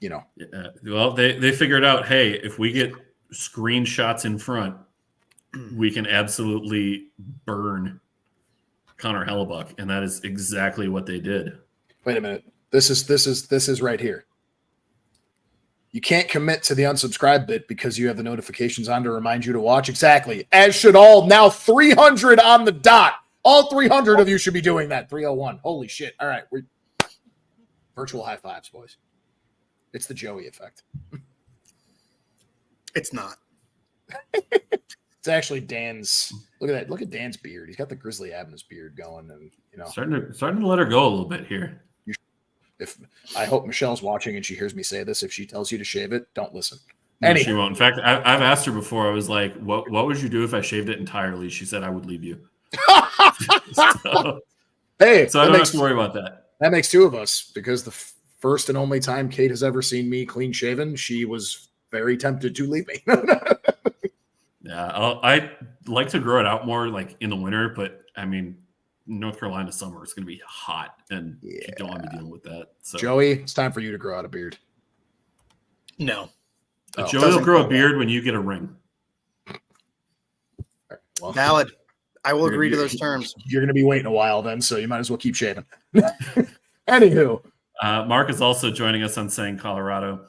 Well, they figured out, hey, if we get screenshots in front, we can absolutely burn Connor Hellebuck, and that is exactly what they did. Wait a minute. This is right here. You can't commit to the unsubscribe bit because you have the notifications on to remind you to watch. Exactly. As should all. Now 300 on the dot. All 300 of you should be doing that. 301. Holy shit. All right. We're virtual high fives, boys. It's the Joey effect. It's not. It's actually Dan's. Look at that. Look at Dan's beard. He's got the Grizzly Adams beard going, and starting to let her go a little bit here. If I hope Michelle's watching and she hears me say this, if she tells you to shave it, don't listen. No, she won't. In fact, I've asked her before. I was like, "What would you do if I shaved it entirely?" She said, "I would leave you." So I don't have to worry about that. That makes 2 of us, because the first and only time Kate has ever seen me clean shaven, she was very tempted to leave me. Yeah, I like to grow it out more like in the winter, but I mean, North Carolina summer is going to be hot, and you don't want to be dealing with that. So, Joey, it's time for you to grow out a beard. No. Joey will grow a beard when you get a ring. Well, Valid. I will agree to those terms. You're going to be waiting a while then, so you might as well keep shaving. Anywho. Mark is also joining us on saying Colorado.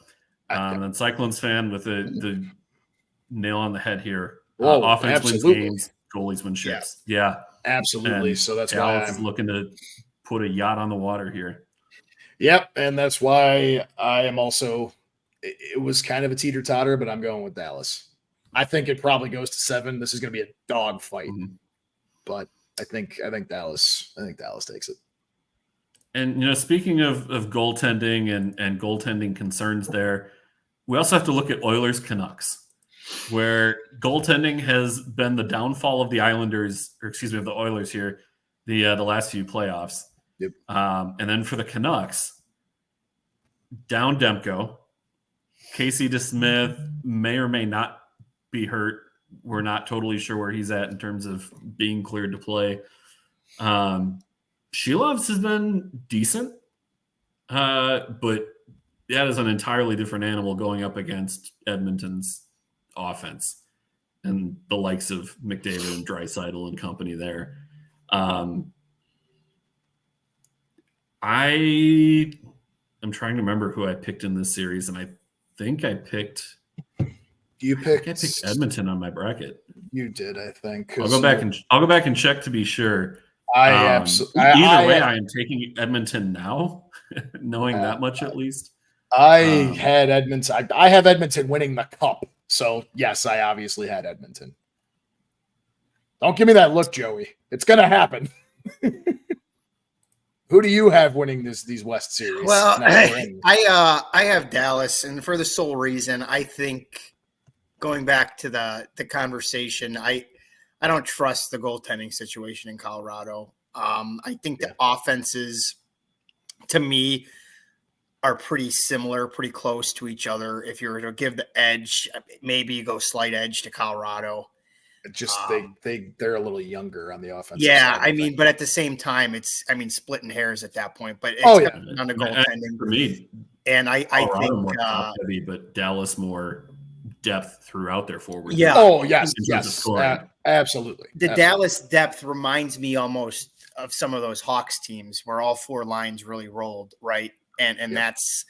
And Cyclones fan with the nail on the head here. Offense wins games, goalies win ships. Yeah. Absolutely. And so that's Dallas why is looking to put a yacht on the water here. Yep. And that's why I am also – it was kind of a teeter-totter, but I'm going with Dallas. I think it probably goes to 7. This is going to be a dog fight. Mm-hmm. But I think Dallas takes it. And, speaking of goaltending and goaltending concerns there, we also have to look at Oilers Canucks, where goaltending has been the downfall of the Islanders, of the Oilers here, the last few playoffs. Yep. And then for the Canucks, down Demko, Casey DeSmith may or may not be hurt. We're not totally sure where he's at in terms of being cleared to play. Shilovs has been decent, but that is an entirely different animal going up against Edmonton's offense and the likes of McDavid and Draisaitl and company there. I am trying to remember who I picked in this series, and I think I picked – I picked Edmonton on my bracket. You did, I think. I'll go back and check to be sure. Either way, I am taking Edmonton now, knowing that much at least. I had Edmonton. I have Edmonton winning the cup. So yes, I obviously had Edmonton. Don't give me that look, Joey. It's gonna happen. Who do you have winning these West series? Well, I have Dallas, and for the sole reason, I think. Going back to the conversation, I don't trust the goaltending situation in Colorado. I think the offenses, to me, are pretty similar, pretty close to each other. If you were to give the edge, maybe you go slight edge to Colorado. Just they're a little younger on the offense. Yeah, but at the same time, splitting hairs at that point. But it's on the goaltending for me. And I think more top heavy, but Dallas more depth throughout their forward. Yeah. Oh, yes. Absolutely. Dallas depth reminds me almost of some of those Hawks teams where all 4 lines really rolled, right? And that's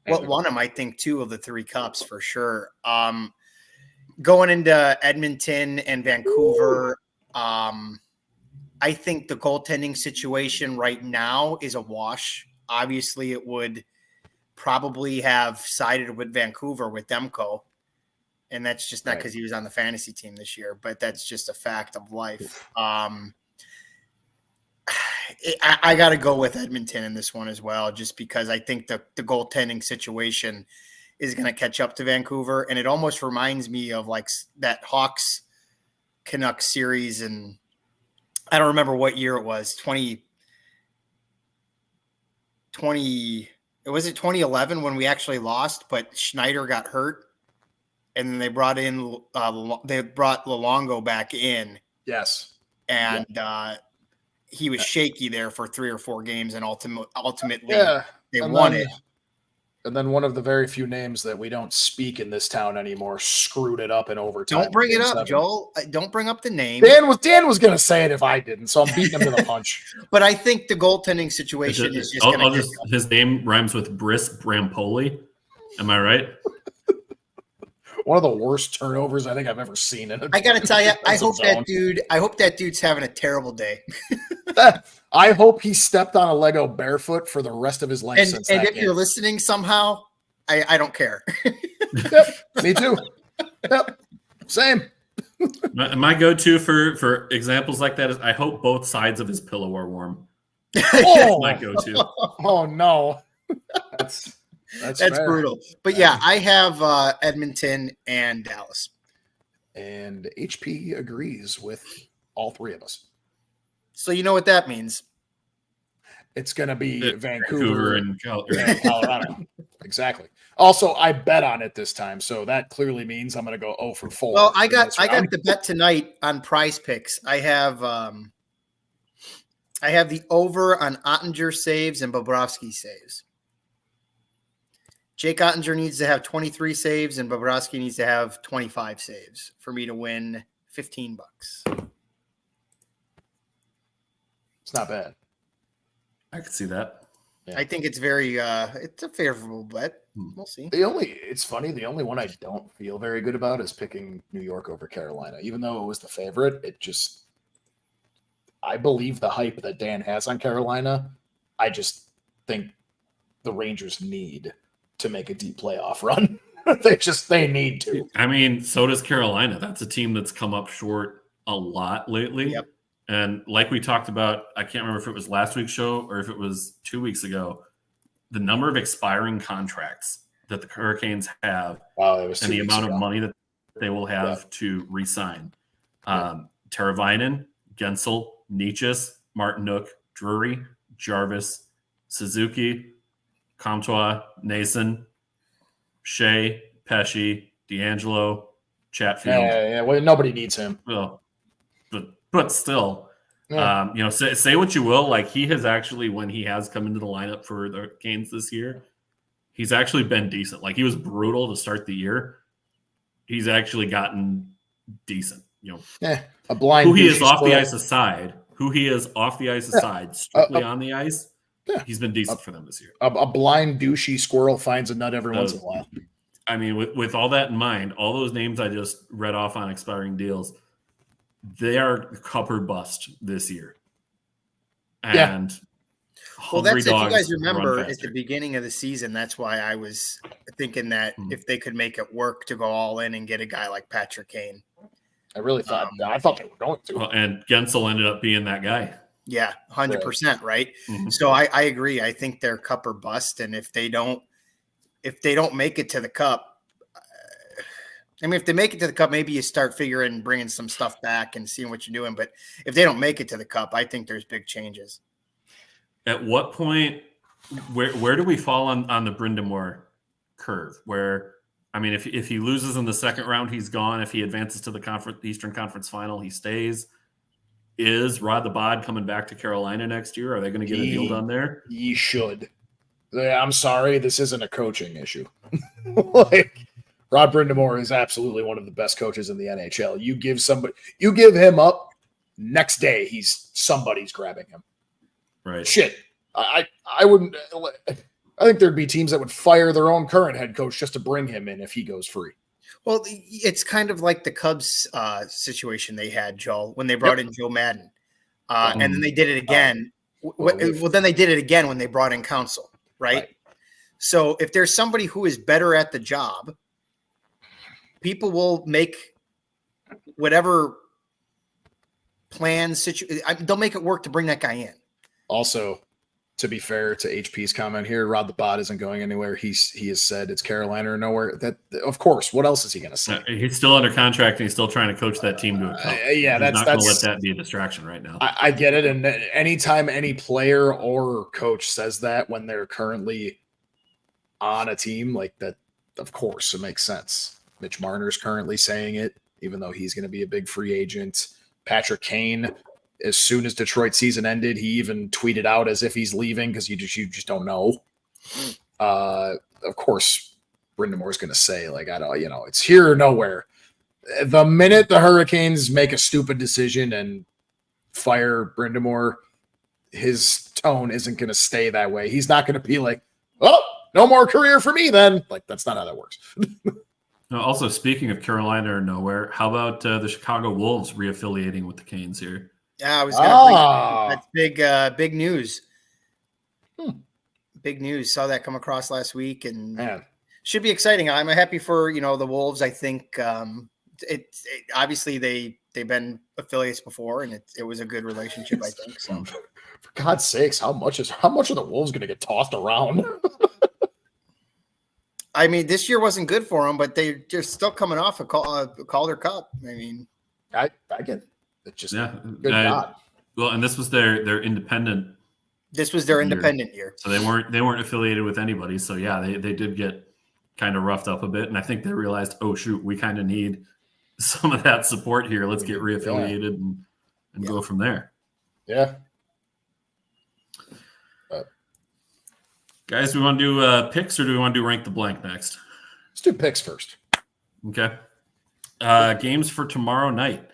what won them, I think, 2 of the 3 cups for sure. Going into Edmonton and Vancouver, I think the goaltending situation right now is a wash. Obviously, it would probably have sided with Vancouver with Demko. And that's just not because he was on the fantasy team this year, but that's just a fact of life. I got to go with Edmonton in this one as well, just because I think the goaltending situation is going to catch up to Vancouver. And it almost reminds me of like that Hawks Canucks series. And I don't remember what year it was, 2011 when we actually lost, but Schneider got hurt. And then they brought Luongo back in. Yes. And he was shaky there for 3 or 4 games, and ultimately they won it. And then one of the very few names that we don't speak in this town anymore screwed it up in overtime. Don't bring it up, Joel. Don't bring up the name. Dan was going to say it if I didn't, so I'm beating him to the punch. But I think the goaltending situation is just going to – his name rhymes with Briss Brampoli. Am I right? One of the worst turnovers I think I've ever seen. I got to tell you, I hope that dude's having a terrible day. I hope he stepped on a Lego barefoot for the rest of his life. And if you're listening somehow, I don't care. Yep, me too. Yep, same. My go-to for examples like that is I hope both sides of his pillow are warm. That's my go-to. Oh no, that's brutal. But yeah, I have Edmonton and Dallas. And HP agrees with all 3 of us. So you know what that means. It's going to be Vancouver and Colorado. Exactly. Also, I bet on it this time, so that clearly means I'm going to go 0 for 4. Well, I got the bet tonight on Prize Picks. I have the over on Ottinger saves and Bobrovsky saves. Jake Ottinger needs to have 23 saves and Bobrovsky needs to have 25 saves for me to win $15. It's not bad. I could see that. Yeah. I think it's it's a favorable bet. We'll see. It's funny. The only one I don't feel very good about is picking New York over Carolina, even though it was the favorite. I believe the hype that Dan has on Carolina. I just think the Rangers need to make a deep playoff run. they need to. I mean, so does Carolina. That's a team that's come up short a lot lately. Yep. And like we talked about, I can't remember if it was last week's show or if it was 2 weeks ago, the number of expiring contracts that the Hurricanes have and the amount of money that they will have to re-sign. Teravainen, Gensel, Nietzsche, Martinook, Drury, Jarvis, Suzuki, Comtois, Nason, Shea, Pesci, D'Angelo, Chatfield. Yeah. Well, nobody needs him. Well, but still, say what you will. Like, he has actually, when he has come into the lineup for the Canes this year, he's actually been decent. Like, he was brutal to start the year. He's actually gotten decent. A blind. Who he is off the ice aside, strictly on the ice, he's been decent for them this year. A blind douchey squirrel finds a nut every once in a while. I mean, with all that in mind, all those names I just read off on expiring deals, they are cup or bust this year. And well, that's, if you guys remember at the beginning of the season, that's why I was thinking that if they could make it work to go all in and get a guy like Patrick Kane. I really thought I thought they were going to. Well, and Gensel ended up being that guy. Yeah, 100%, right? Mm-hmm. So I agree. I think they're cup or bust, and if they don't make it to the cup, I mean, if they make it to the cup, maybe you start bringing some stuff back and seeing what you're doing. But if they don't make it to the cup, I think there's big changes. At what point, where do we fall on the Brind'Amour curve? Where, I mean, if he loses in the second round, he's gone. If he advances to the Eastern Conference Final, he stays. Is Rod the Bod coming back to Carolina next year? Are they going to get a deal done there? He should. I'm sorry, this isn't a coaching issue. Rod Brind'Amour is absolutely one of the best coaches in the NHL. You give him up, next day somebody's grabbing him. Right. Shit. I wouldn't. I think there'd be teams that would fire their own current head coach just to bring him in if he goes free. Well, it's kind of like the Cubs situation they had, Joel, when they brought in Joe Madden. And then they did it again. Then they did it again when they brought in Counsell, right? So if there's somebody who is better at the job, people will make whatever plans. They'll make it work to bring that guy in. Also, to be fair to HP's comment here, Rod the Bod isn't going anywhere. He has said it's Carolina or nowhere. That, of course, what else is he going to say? He's still under contract and he's still trying to coach that team to a cup. He's not going to let that be a distraction right now. I get it. And anytime any player or coach says that when they're currently on a team like that, of course, it makes sense. Mitch Marner's currently saying it, even though he's going to be a big free agent. Patrick Kane, as soon as Detroit season ended, he even tweeted out as if he's leaving because you just don't know. Of course, Brind'Amour is going to say, it's here or nowhere. The minute the Hurricanes make a stupid decision and fire Brind'Amour, his tone isn't going to stay that way. He's not going to be like, oh, no more career for me then. Like, that's not how that works. Also, speaking of Carolina or nowhere, how about the Chicago Wolves reaffiliating with the Canes here? Yeah, I was going to bring that's big news. Big news. Saw that come across last week, and should be exciting. I'm happy for the Wolves. I think obviously they've been affiliates before, and it was a good relationship. I think so. For God's sakes, how much are the Wolves going to get tossed around? I mean, this year wasn't good for them, but they're still coming off a Calder Cup. I mean, I get it. It's just good God. Well, and this was their independent This was their independent year. So they weren't affiliated with anybody. So yeah, they did get kind of roughed up a bit. And I think they realized, oh shoot, we kind of need some of that support here. Let's get reaffiliated and go from there. Yeah. Guys, do we want to do picks or do we want to do rank the blank next? Let's do picks first. Okay. Games for tomorrow night.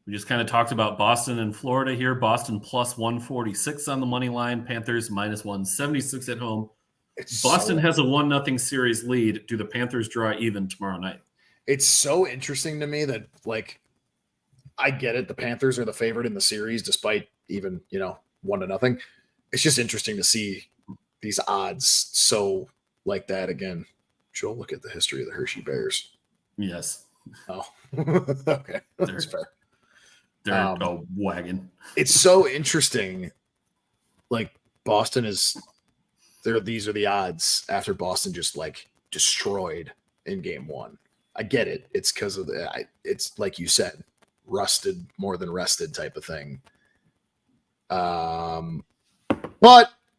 We just kind of talked about Boston and Florida here. Boston plus 146 on the money line. Panthers minus 176 at home. Boston has a 1-0 series lead. Do the Panthers draw even tomorrow night? It's so interesting to me that, like, I get it. The Panthers are the favorite in the series, despite even, 1-0. It's just interesting to see these odds so like that again. Joel, look at the history of the Hershey Bears. Yes. Oh, okay. That's fair. They're a wagon. It's so interesting. Like, Boston is there. These are the odds after Boston just like destroyed in game 1. I get it. It's because of it's like you said, rusted more than rested type of thing. But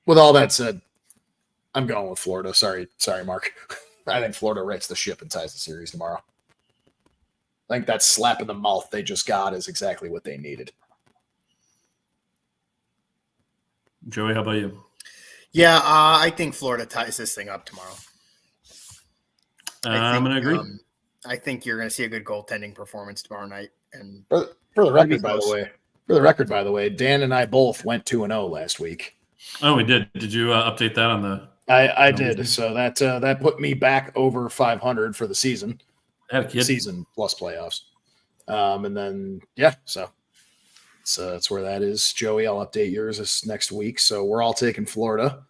with all that said, I'm going with Florida. Sorry, Mark. I think Florida rights the ship and ties the series tomorrow. I think that slap in the mouth they just got is exactly what they needed. Joey, how about you? Yeah, I think Florida ties this thing up tomorrow. I'm going to agree. I think you're going to see a good goaltending performance tomorrow night. And for the record, by the way, Dan and I both went 2-0 last week. Oh, we did. Did you update that on the? I did. So that put me back over 500 for the season. Season plus playoffs. And then so that's where that is. Joey, I'll update yours this next week. So we're all taking Florida.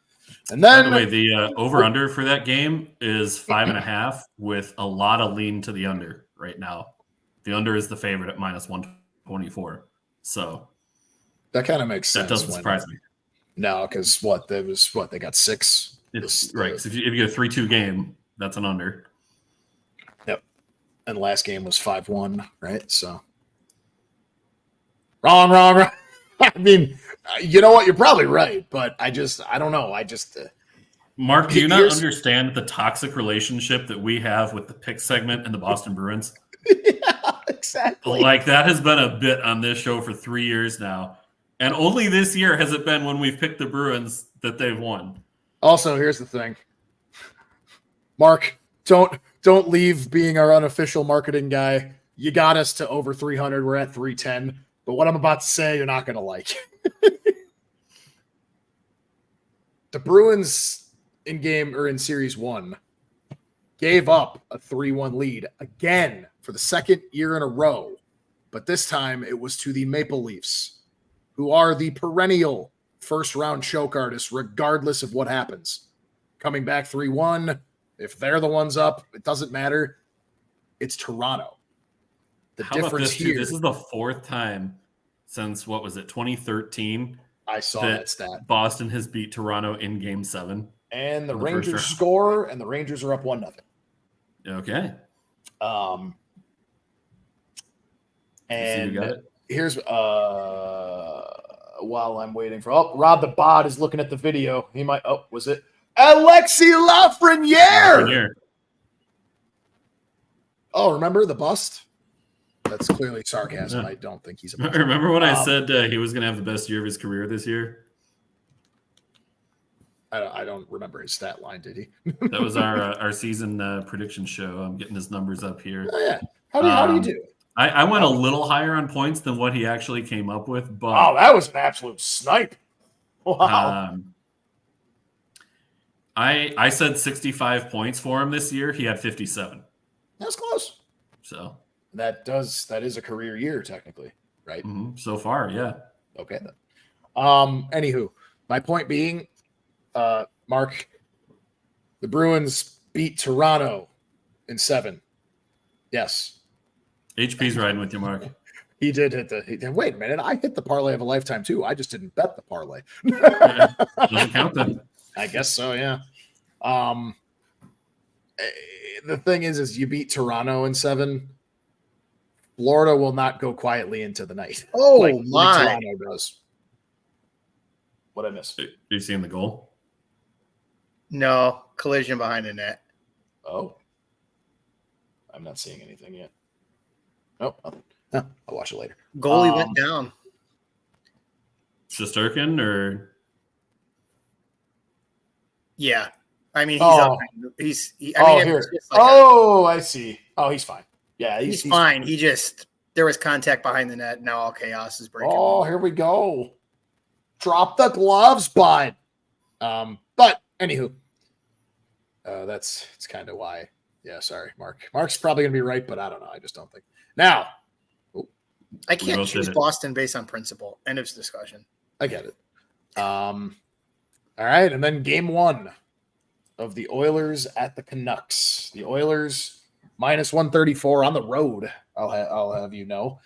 And then, by the way, the over/under for that game is 5.5 with a lot of lean to the under right now. The under is the favorite at minus 124. So that kind of makes sense. That doesn't surprise me. No, because they got 6. It's right. So if you get a 3-2 game, that's an under. Yep. And last game was 5-1, right? So wrong. I mean, you know what? You're probably right, but I don't know. Mark, do you not understand the toxic relationship that we have with the pick segment and the Boston Bruins? Yeah, exactly. Like, that has been a bit on this show for 3 years now. And only this year has it been when we've picked the Bruins that they've won. Also, here's the thing. Mark, don't leave being our unofficial marketing guy. You got us to over 300. We're at 310. But what I'm about to say, you're not going to like. The Bruins in Series 1 gave up a 3-1 lead again for the second year in a row. But this time it was to the Maple Leafs, who are the perennial first-round choke artists regardless of what happens. Coming back 3-1, if they're the ones up, it doesn't matter. It's Toronto. How about this, here, this is the 4th time since, 2013? I saw that stat. Boston has beat Toronto in Game 7. And the Rangers score, and the Rangers are up 1-0. Okay. And here's while I'm waiting for Rob the Bot is looking at the video. He might was it Alexis Lafreniere? Oh, remember the bust? That's clearly sarcasm. I don't think he's a bust. Remember when I said he was going to have the best year of his career this year? I don't remember his stat line, did he? That was our season prediction show. I'm getting his numbers up here. Oh, yeah. How do you do? I went a little higher on points than what he actually came up with. But that was an absolute snipe. Wow. I said 65 points for him this year. He had 57. That's close. So that is a career year technically, right? Mm-hmm. So far, yeah. Okay then. Anywho, my point being, Mark, the Bruins beat Toronto in 7. Yes. HP's riding with you, Mark. He did hit wait a minute. I hit the parlay of a lifetime too. I just didn't bet the parlay. Doesn't count then. I guess so, yeah. The thing is you beat Toronto in 7. Florida will not go quietly into the night. Oh, like my. Toronto does. What'd I miss? Are you seeing the goal? No, collision behind the net. Oh. I'm not seeing anything yet. Nope. No, I'll watch it later. Goalie went down. Shesterkin or Yeah. I mean, he's up. Here. Just like I see. Oh, he's fine. Yeah, he's fine. There was contact behind the net. Now all chaos is breaking. Oh, here we go. Drop the gloves, bud. But anywho, it's kind of why. Yeah, sorry, Mark. Mark's probably gonna be right, but I don't know. I just don't think. Now, I can't choose Boston based on principle. End of discussion. I get it. All right, and then game 1 of the Oilers at the Canucks. The Oilers minus 134 on the road. I'll have you know.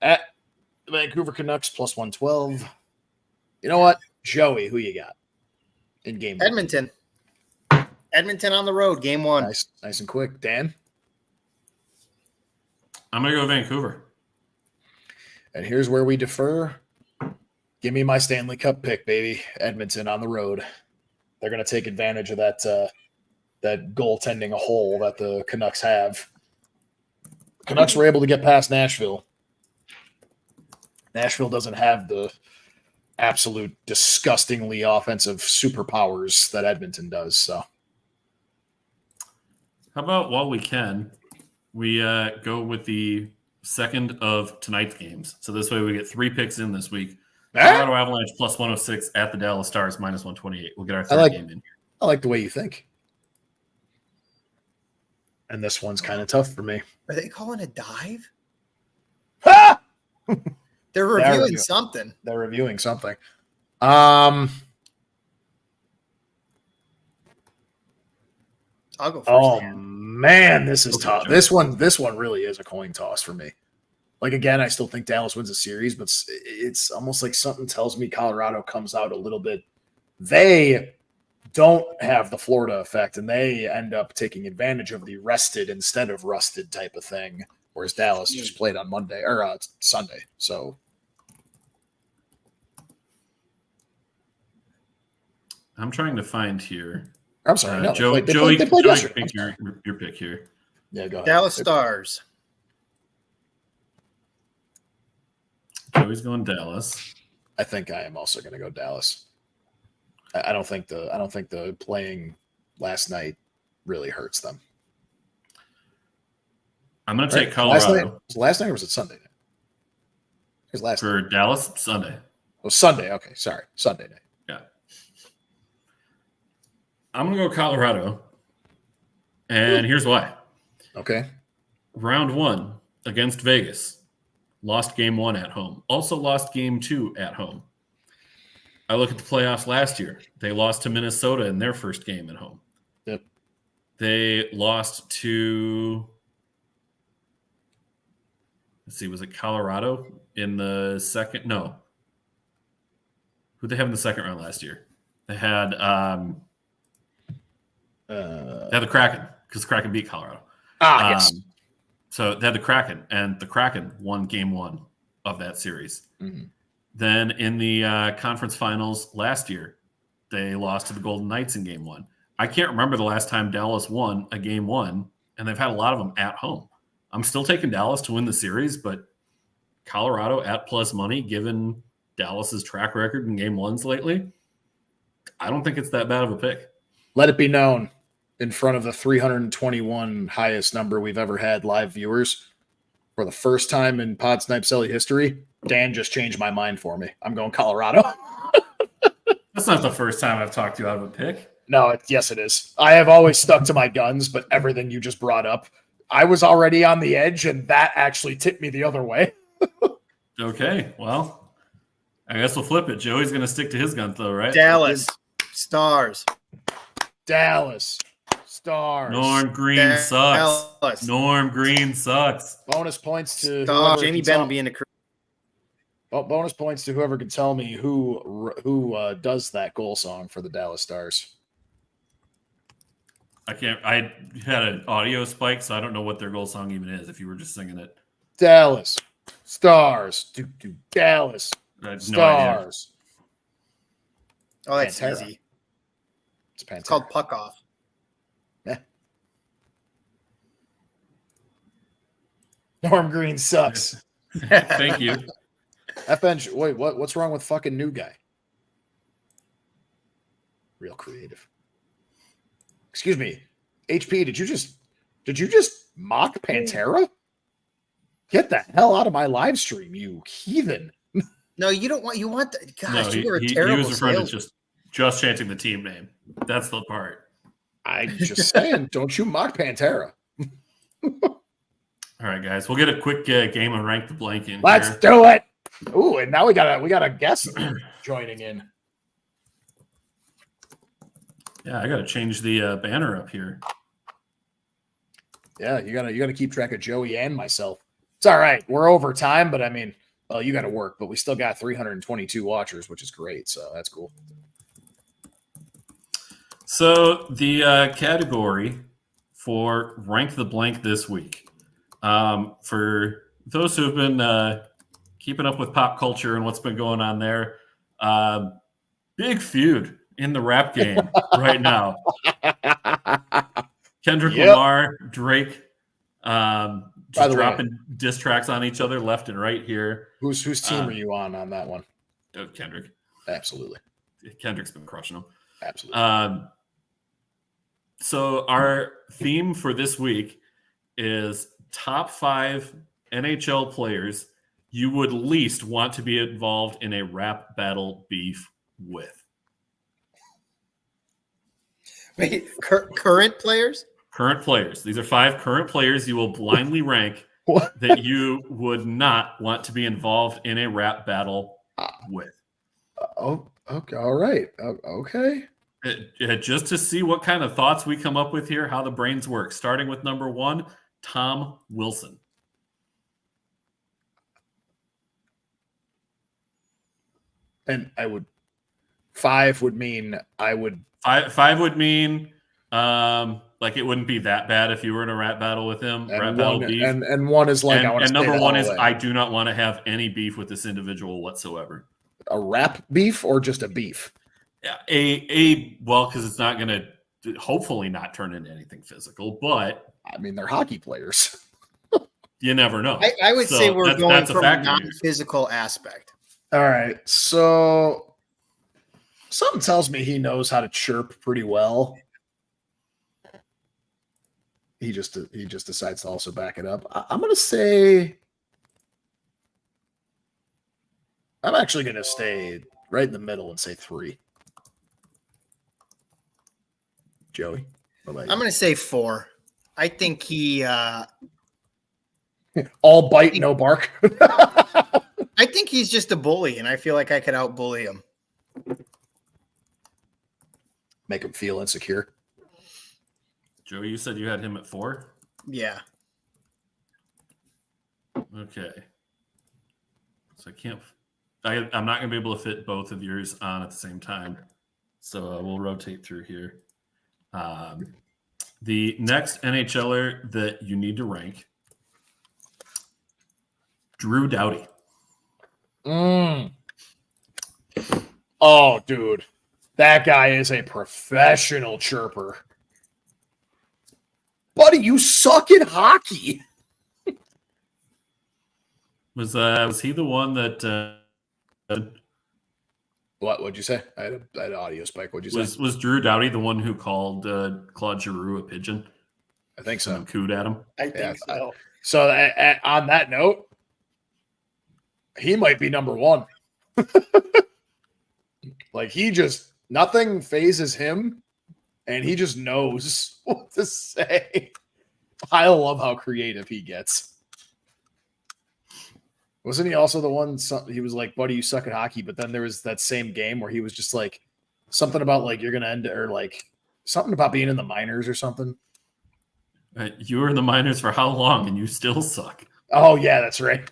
At the Vancouver Canucks plus 112. You know what? Joey, who you got in game 1? Edmonton. Edmonton on the road, game 1. Nice and quick. Dan? I'm going to go Vancouver. And here's where we defer. Give me my Stanley Cup pick, baby. Edmonton on the road. They're going to take advantage of that goaltending hole that the Canucks have. Canucks were able to get past Nashville. Nashville doesn't have the absolute disgustingly offensive superpowers that Edmonton does. So, how about while we can, we go with the second of tonight's games. So this way we get 3 picks in this week. Colorado Avalanche plus 106 at the Dallas Stars minus 128. We'll get our third game in. I like the way you think. And this one's kind of tough for me. Are they calling a dive? Ha! They're reviewing something. They're reviewing something. I'll go first. Oh, man, this is tough. This one really is a coin toss for me. Like, again, I still think Dallas wins the series, but it's almost like something tells me Colorado comes out a little bit. They don't have the Florida effect, and they end up taking advantage of the rested instead of rusted type of thing, whereas Dallas just played on Monday or Sunday. So I'm trying to find here. I'm sorry, no, Joey, Joey pick your pick here. Yeah, go ahead. Dallas Stars. Joey's going Dallas. I think I am also going to go Dallas. I don't think the playing last night really hurts them. I'm going to take Colorado. Last night or was it Sunday night? It was last for night. Dallas, Sunday. Oh, Sunday. Okay, sorry. Sunday night. Yeah. I'm going to go Colorado. And here's why. Okay. Round 1 against Vegas. Lost game 1 at home. Also lost game 2 at home. I look at the playoffs last year. They lost to Minnesota in their first game at home. Yep. They lost to, let's see, was it Colorado in the second? No. Who did they have in the second round last year? They had the Kraken, because the Kraken beat Colorado. Yes. So they had the Kraken, and the Kraken won game 1 of that series. Mm-hmm. Then in the conference finals last year, they lost to the Golden Knights in game 1. I can't remember the last time Dallas won a game 1, and they've had a lot of them at home. I'm still taking Dallas to win the series, but Colorado at plus money, given Dallas's track record in game 1s lately, I don't think it's that bad of a pick. Let it be known, in front of the 321 highest number we've ever had live viewers, for the first time in Pod Snipe Celly history, Dan just changed my mind for me. I'm going Colorado. That's not the first time I've talked you out of a pick. No, yes, it is. I have always stuck to my guns, but everything you just brought up, I was already on the edge, and that actually tipped me the other way. Okay, well, I guess we'll flip it. Joey's going to stick to his guns, though, right? Dallas Stars. Dallas Stars. Norm Green sucks. Norm Green sucks. Bonus points to Jamie Benn will be in the crew. Bonus points to whoever can tell me who does that goal song for the Dallas Stars. I had an audio spike, so I don't know what their goal song even is if you were just singing it. Dallas Stars. Dallas I have Stars. Oh, that's Pantera. easy. It's Pantera. It's called Puck Off. Yeah. Norm Green sucks. Thank you. FNG. Wait, what's wrong with fucking new guy? Real creative. Excuse me, HP. Did you just mock Pantera? Get the hell out of my live stream, you heathen! No, you don't want. You want the gosh. No, you were a he terrible was referring to salesman. just chanting the team name. That's the part. I'm just saying, don't you mock Pantera? All right, guys, we'll get a quick game of rank the blank in Let's here. do it. Ooh, and now we got a guest joining in. Yeah, I got to change the banner up here. Yeah, you gotta keep track of Joey and myself. It's all right. We're over time, but I mean, well, you got to work, but we still got 322 watchers, which is great. So that's cool. So the category for rank the blank this week, for those who have been keeping up with pop culture and what's been going on there, big feud in the rap game right now. Kendrick Lamar, Drake, just dropping diss tracks on each other left and right here. Whose team are you on that one? Kendrick. Absolutely. Kendrick's been crushing them. Absolutely. So our theme for this week is top 5 NHL players you would least want to be involved in a rap battle beef with. Wait, current players? Current players. These are 5 current players you will blindly rank What? that you would not want to be involved in a rap battle with. Oh, okay. All right. Okay. Just to see what kind of thoughts we come up with here, how the brains work. Starting with number 1, Tom Wilson. And 5 would mean I would. 5 would mean like it wouldn't be that bad if you were in a rap battle with him. And battle one, beef. and one is like, and number 1 is I do not want to have any beef with this individual whatsoever. A rap beef or just a beef? Yeah, well, because it's not going to hopefully not turn into anything physical, but I mean, they're hockey players. you never know. I would say we're going from a factor here. non-physical aspect. All right. So something tells me he knows how to chirp pretty well. He just decides to also back it up. I'm going to say I'm actually going to stay right in the middle and say 3. Joey, what about you? I'm going to say 4. I think he. All bite, no bark. I think he's just a bully, and I feel like I could out-bully him. Make him feel insecure. Joey, you said you had him at 4? Yeah. Okay. So I'm not going to be able to fit both of yours on at the same time. So we'll rotate through here. The next NHLer that you need to rank, Drew Doughty. Oh, dude. That guy is a professional chirper. Buddy, you suck at hockey. Was he the one that What'd you say? I had an audio spike. What'd you say? was Drew Doughty the one who called Claude Giroux a pigeon? I think so. And cooed at him. I think so. So on that note, he might be number 1. Like nothing phases him, and he just knows what to say. I love how creative he gets. Wasn't he also the one? He was like, "Buddy, you suck at hockey." But then there was that same game where he was just like something about like you're gonna end, or like something about being in the minors or something. You were in the minors for how long, and you still suck? Oh yeah, that's right.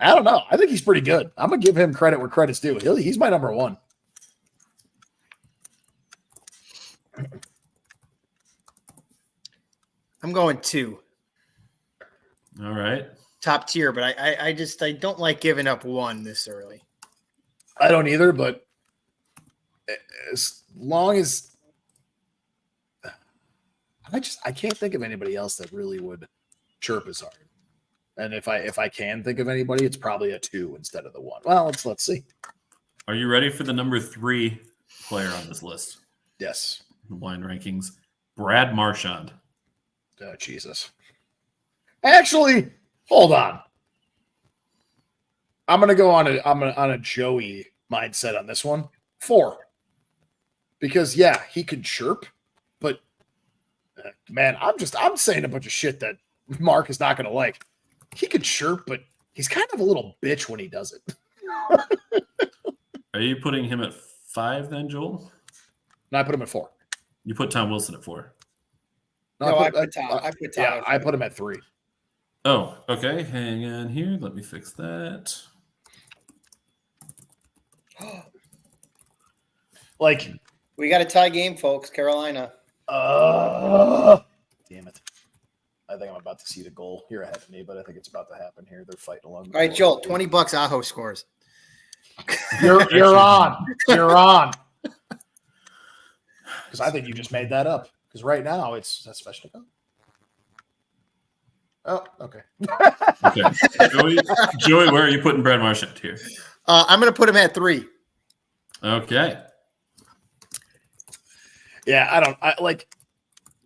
I don't know. I think he's pretty good. I'm gonna give him credit where credit's due. He's my number 1. I'm going 2. All right. Top tier, but I don't like giving up 1 this early. I don't either, but as long as I can't think of anybody else that really would chirp as hard. And if I can think of anybody, it's probably a 2 instead of the 1. Well, let's see. Are you ready for the number 3 player on this list? Yes. The blind rankings. Brad Marchand. Oh, Jesus. Actually, hold on. I'm gonna go on a Joey mindset on this one. 4. Because yeah, he could chirp, but man, I'm saying a bunch of shit that Mark is not gonna like. He could chirp, but he's kind of a little bitch when he does it. Are you putting him at 5 then, Joel? No, I put him at 4. You put Tom Wilson at 4. No, I put Tom. Yeah, I put him at 3. Oh, okay. Hang on here. Let me fix that. Like, We got a tie game, folks. Carolina. damn it. I think I'm about to see the goal. You're ahead of me, but I think it's about to happen here. They're fighting along. All right, Joel, $20 Aho scores. You're on. You're on. Because I think you just made that up. Because right now that's Sveshnikov. Oh, okay. Okay. Joey, where are you putting Brad Marchand here? I'm going to put him at 3. Okay. Yeah, I like,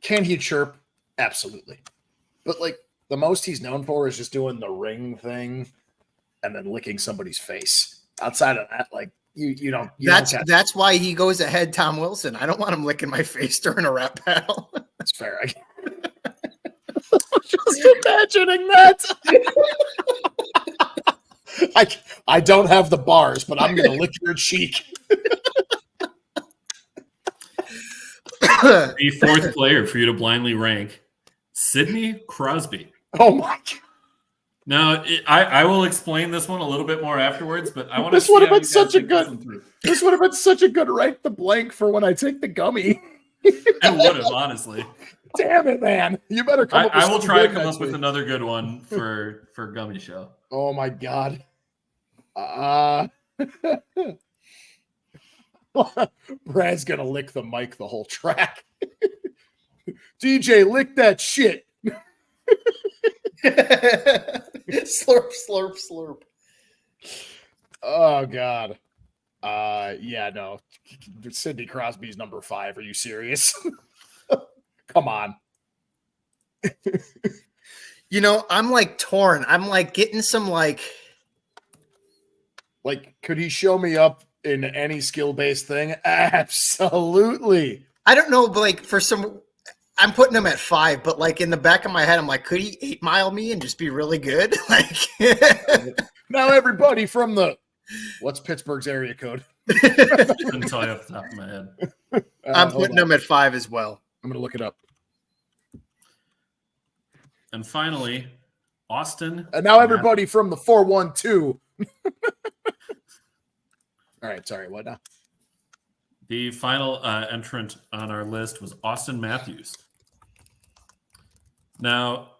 can he chirp? Absolutely. But like the most he's known for is just doing the ring thing and then licking somebody's face. Outside of that, like you don't. That's why he goes ahead, Tom Wilson. I don't want him licking my face during a rap battle. That's fair. Just imagining that. I don't have the bars, but I'm gonna lick your cheek. The 4th player for you to blindly rank, Sidney Crosby. Oh my God. Now, I will explain this one a little bit more afterwards, but I want to. This would have been such a good. This would have been such a good rank the blank for when I take the gummy. It would have, honestly. Damn it, man! You better come up with I will try to come next up with week. another good one for Gummy Show. Oh my God. Brad's gonna lick the mic the whole track. DJ, lick that shit. Slurp, slurp, slurp. Oh God. Yeah, no. Sidney Crosby's number 5. Are you serious? Come on. You know, I'm like torn. I'm like getting some like could he show me up in any skill-based thing? Absolutely. I don't know, but like for some, I'm putting him at 5, but like in the back of my head, I'm like, could he 8 Mile me and just be really good? Like now everybody from what's Pittsburgh's area code? Couldn't tell you off the top of my head. I'm putting him at 5 as well. I'm gonna look it up. And finally, Austin. And now everybody from the 412. All right, sorry, what now? The final entrant on our list was Austin Matthews. Now,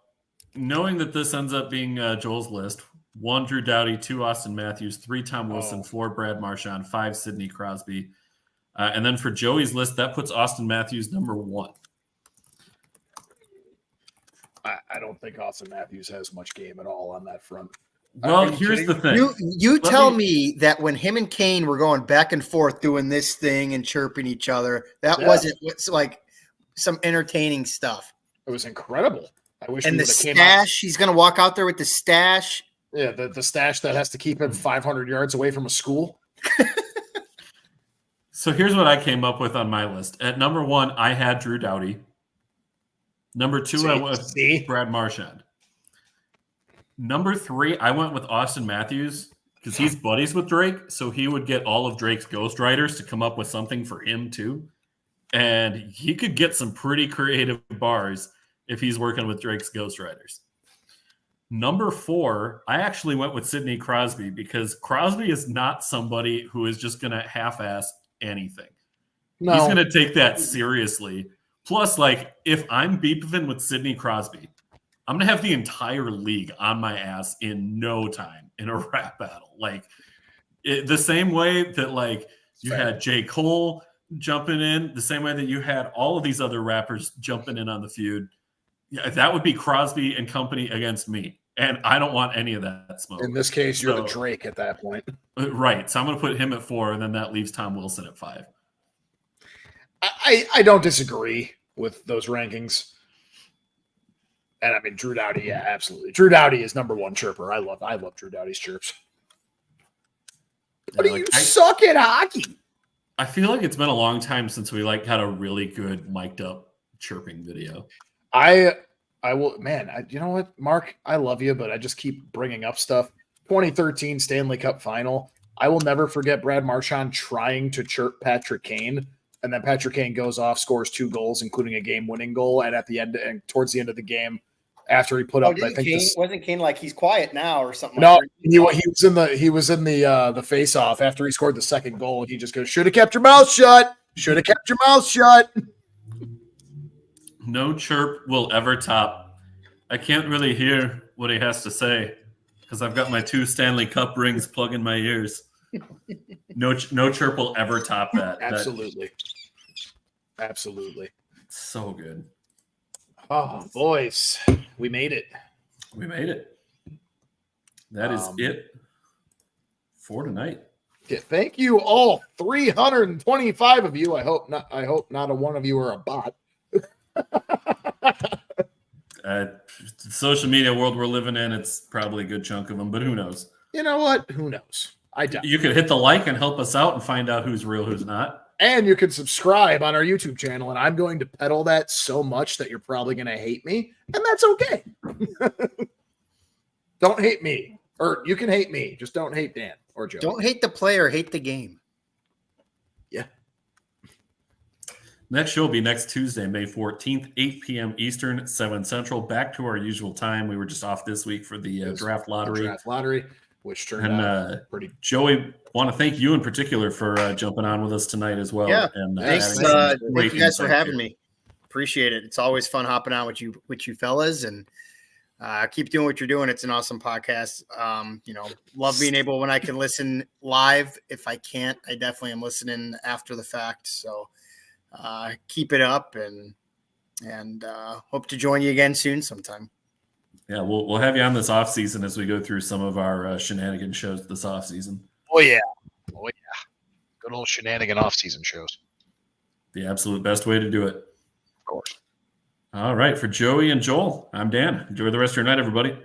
knowing that this ends up being Joel's list, 1 Drew Doughty, 2 Austin Matthews, 3 Tom Wilson, 4 Brad Marchand, 5 Sidney Crosby. And then for Joey's list, that puts Austin Matthews number 1. I don't think Austin Matthews has much game at all on that front. Well, here's the thing. You tell me that when him and Kane were going back and forth doing this thing and chirping each other, that wasn't like some entertaining stuff. It was incredible. I wish. And the stash, he's going to walk out there with the stash. Yeah, the stash that has to keep him 500 yards away from a school. So here's what I came up with on my list. At number 1, I had Drew Doughty. Number 2, I went with Brad Marchand. Number 3, I went with Austin Matthews because he's buddies with Drake, so he would get all of Drake's ghostwriters to come up with something for him too. And he could get some pretty creative bars if he's working with Drake's ghostwriters. Number 4, I actually went with Sidney Crosby because Crosby is not somebody who is just going to half-ass anything. No. He's going to take that seriously. Plus, like, if I'm beefing with Sidney Crosby, I'm going to have the entire league on my ass in no time in a rap battle. Like, the same way that, like, You had J. Cole jumping in the same way that you had all of these other rappers jumping in on the feud. Yeah, that would be Crosby and company against me. And I don't want any of that smoke. In this case, you're the Drake at that point. Right. So I'm going to put him at 4, and then that leaves Tom Wilson at 5. I don't disagree with those rankings. And I mean, Drew Doughty, yeah, absolutely. Drew Doughty is number 1 chirper. I love Drew Doughty's chirps. But you suck at hockey. I feel like it's been a long time since we had a really good mic'd up chirping video. I will, man. You know what, Mark? I love you, but I just keep bringing up stuff. 2013 Stanley Cup Final. I will never forget Brad Marchand trying to chirp Patrick Kane, and then Patrick Kane goes off, scores 2 goals, including a game-winning goal, and at the end, and towards the end of the game, after he put up, I think wasn't Kane like he's quiet now or something? No, he was in the face-off after he scored the second goal. He just goes, "Should have kept your mouth shut. Should have kept your mouth shut." No chirp will ever top. I can't really hear what he has to say because I've got my 2 Stanley Cup rings plugged in my ears. No chirp will ever top that. Absolutely. So good. Oh, boys, we made it. We made it. That is it for tonight. Yeah, thank you all 325 of you. I hope not a one of you are a bot. Social media world we're living in, it's probably a good chunk of them, but who knows? You know what? Who knows? I doubt. You could hit the like and help us out and find out who's real, who's not. And you can subscribe on our YouTube channel, and I'm going to peddle that so much that you're probably going to hate me, and that's okay. Don't hate me. Or you can hate me. Just don't hate Dan or Joe. Don't hate the player, hate the game. Yeah. Next show will be next Tuesday, May 14th, 8 p.m. Eastern, 7 Central. Back to our usual time. We were just off this week for the draft lottery. Which turned out pretty. Joey, want to thank you in particular for jumping on with us tonight as well. Yeah, and thanks. Thank you guys for having me. Appreciate it. It's always fun hopping on with you fellas, and keep doing what you're doing. It's an awesome podcast. Love being able when I can listen live. If I can't, I definitely am listening after the fact. So keep it up, and hope to join you again soon sometime. Yeah, we'll have you on this off season as we go through some of our shenanigan shows this off season. Oh yeah, good old shenanigan off season shows. The absolute best way to do it. Of course. All right, for Joey and Joel, I'm Dan. Enjoy the rest of your night, everybody.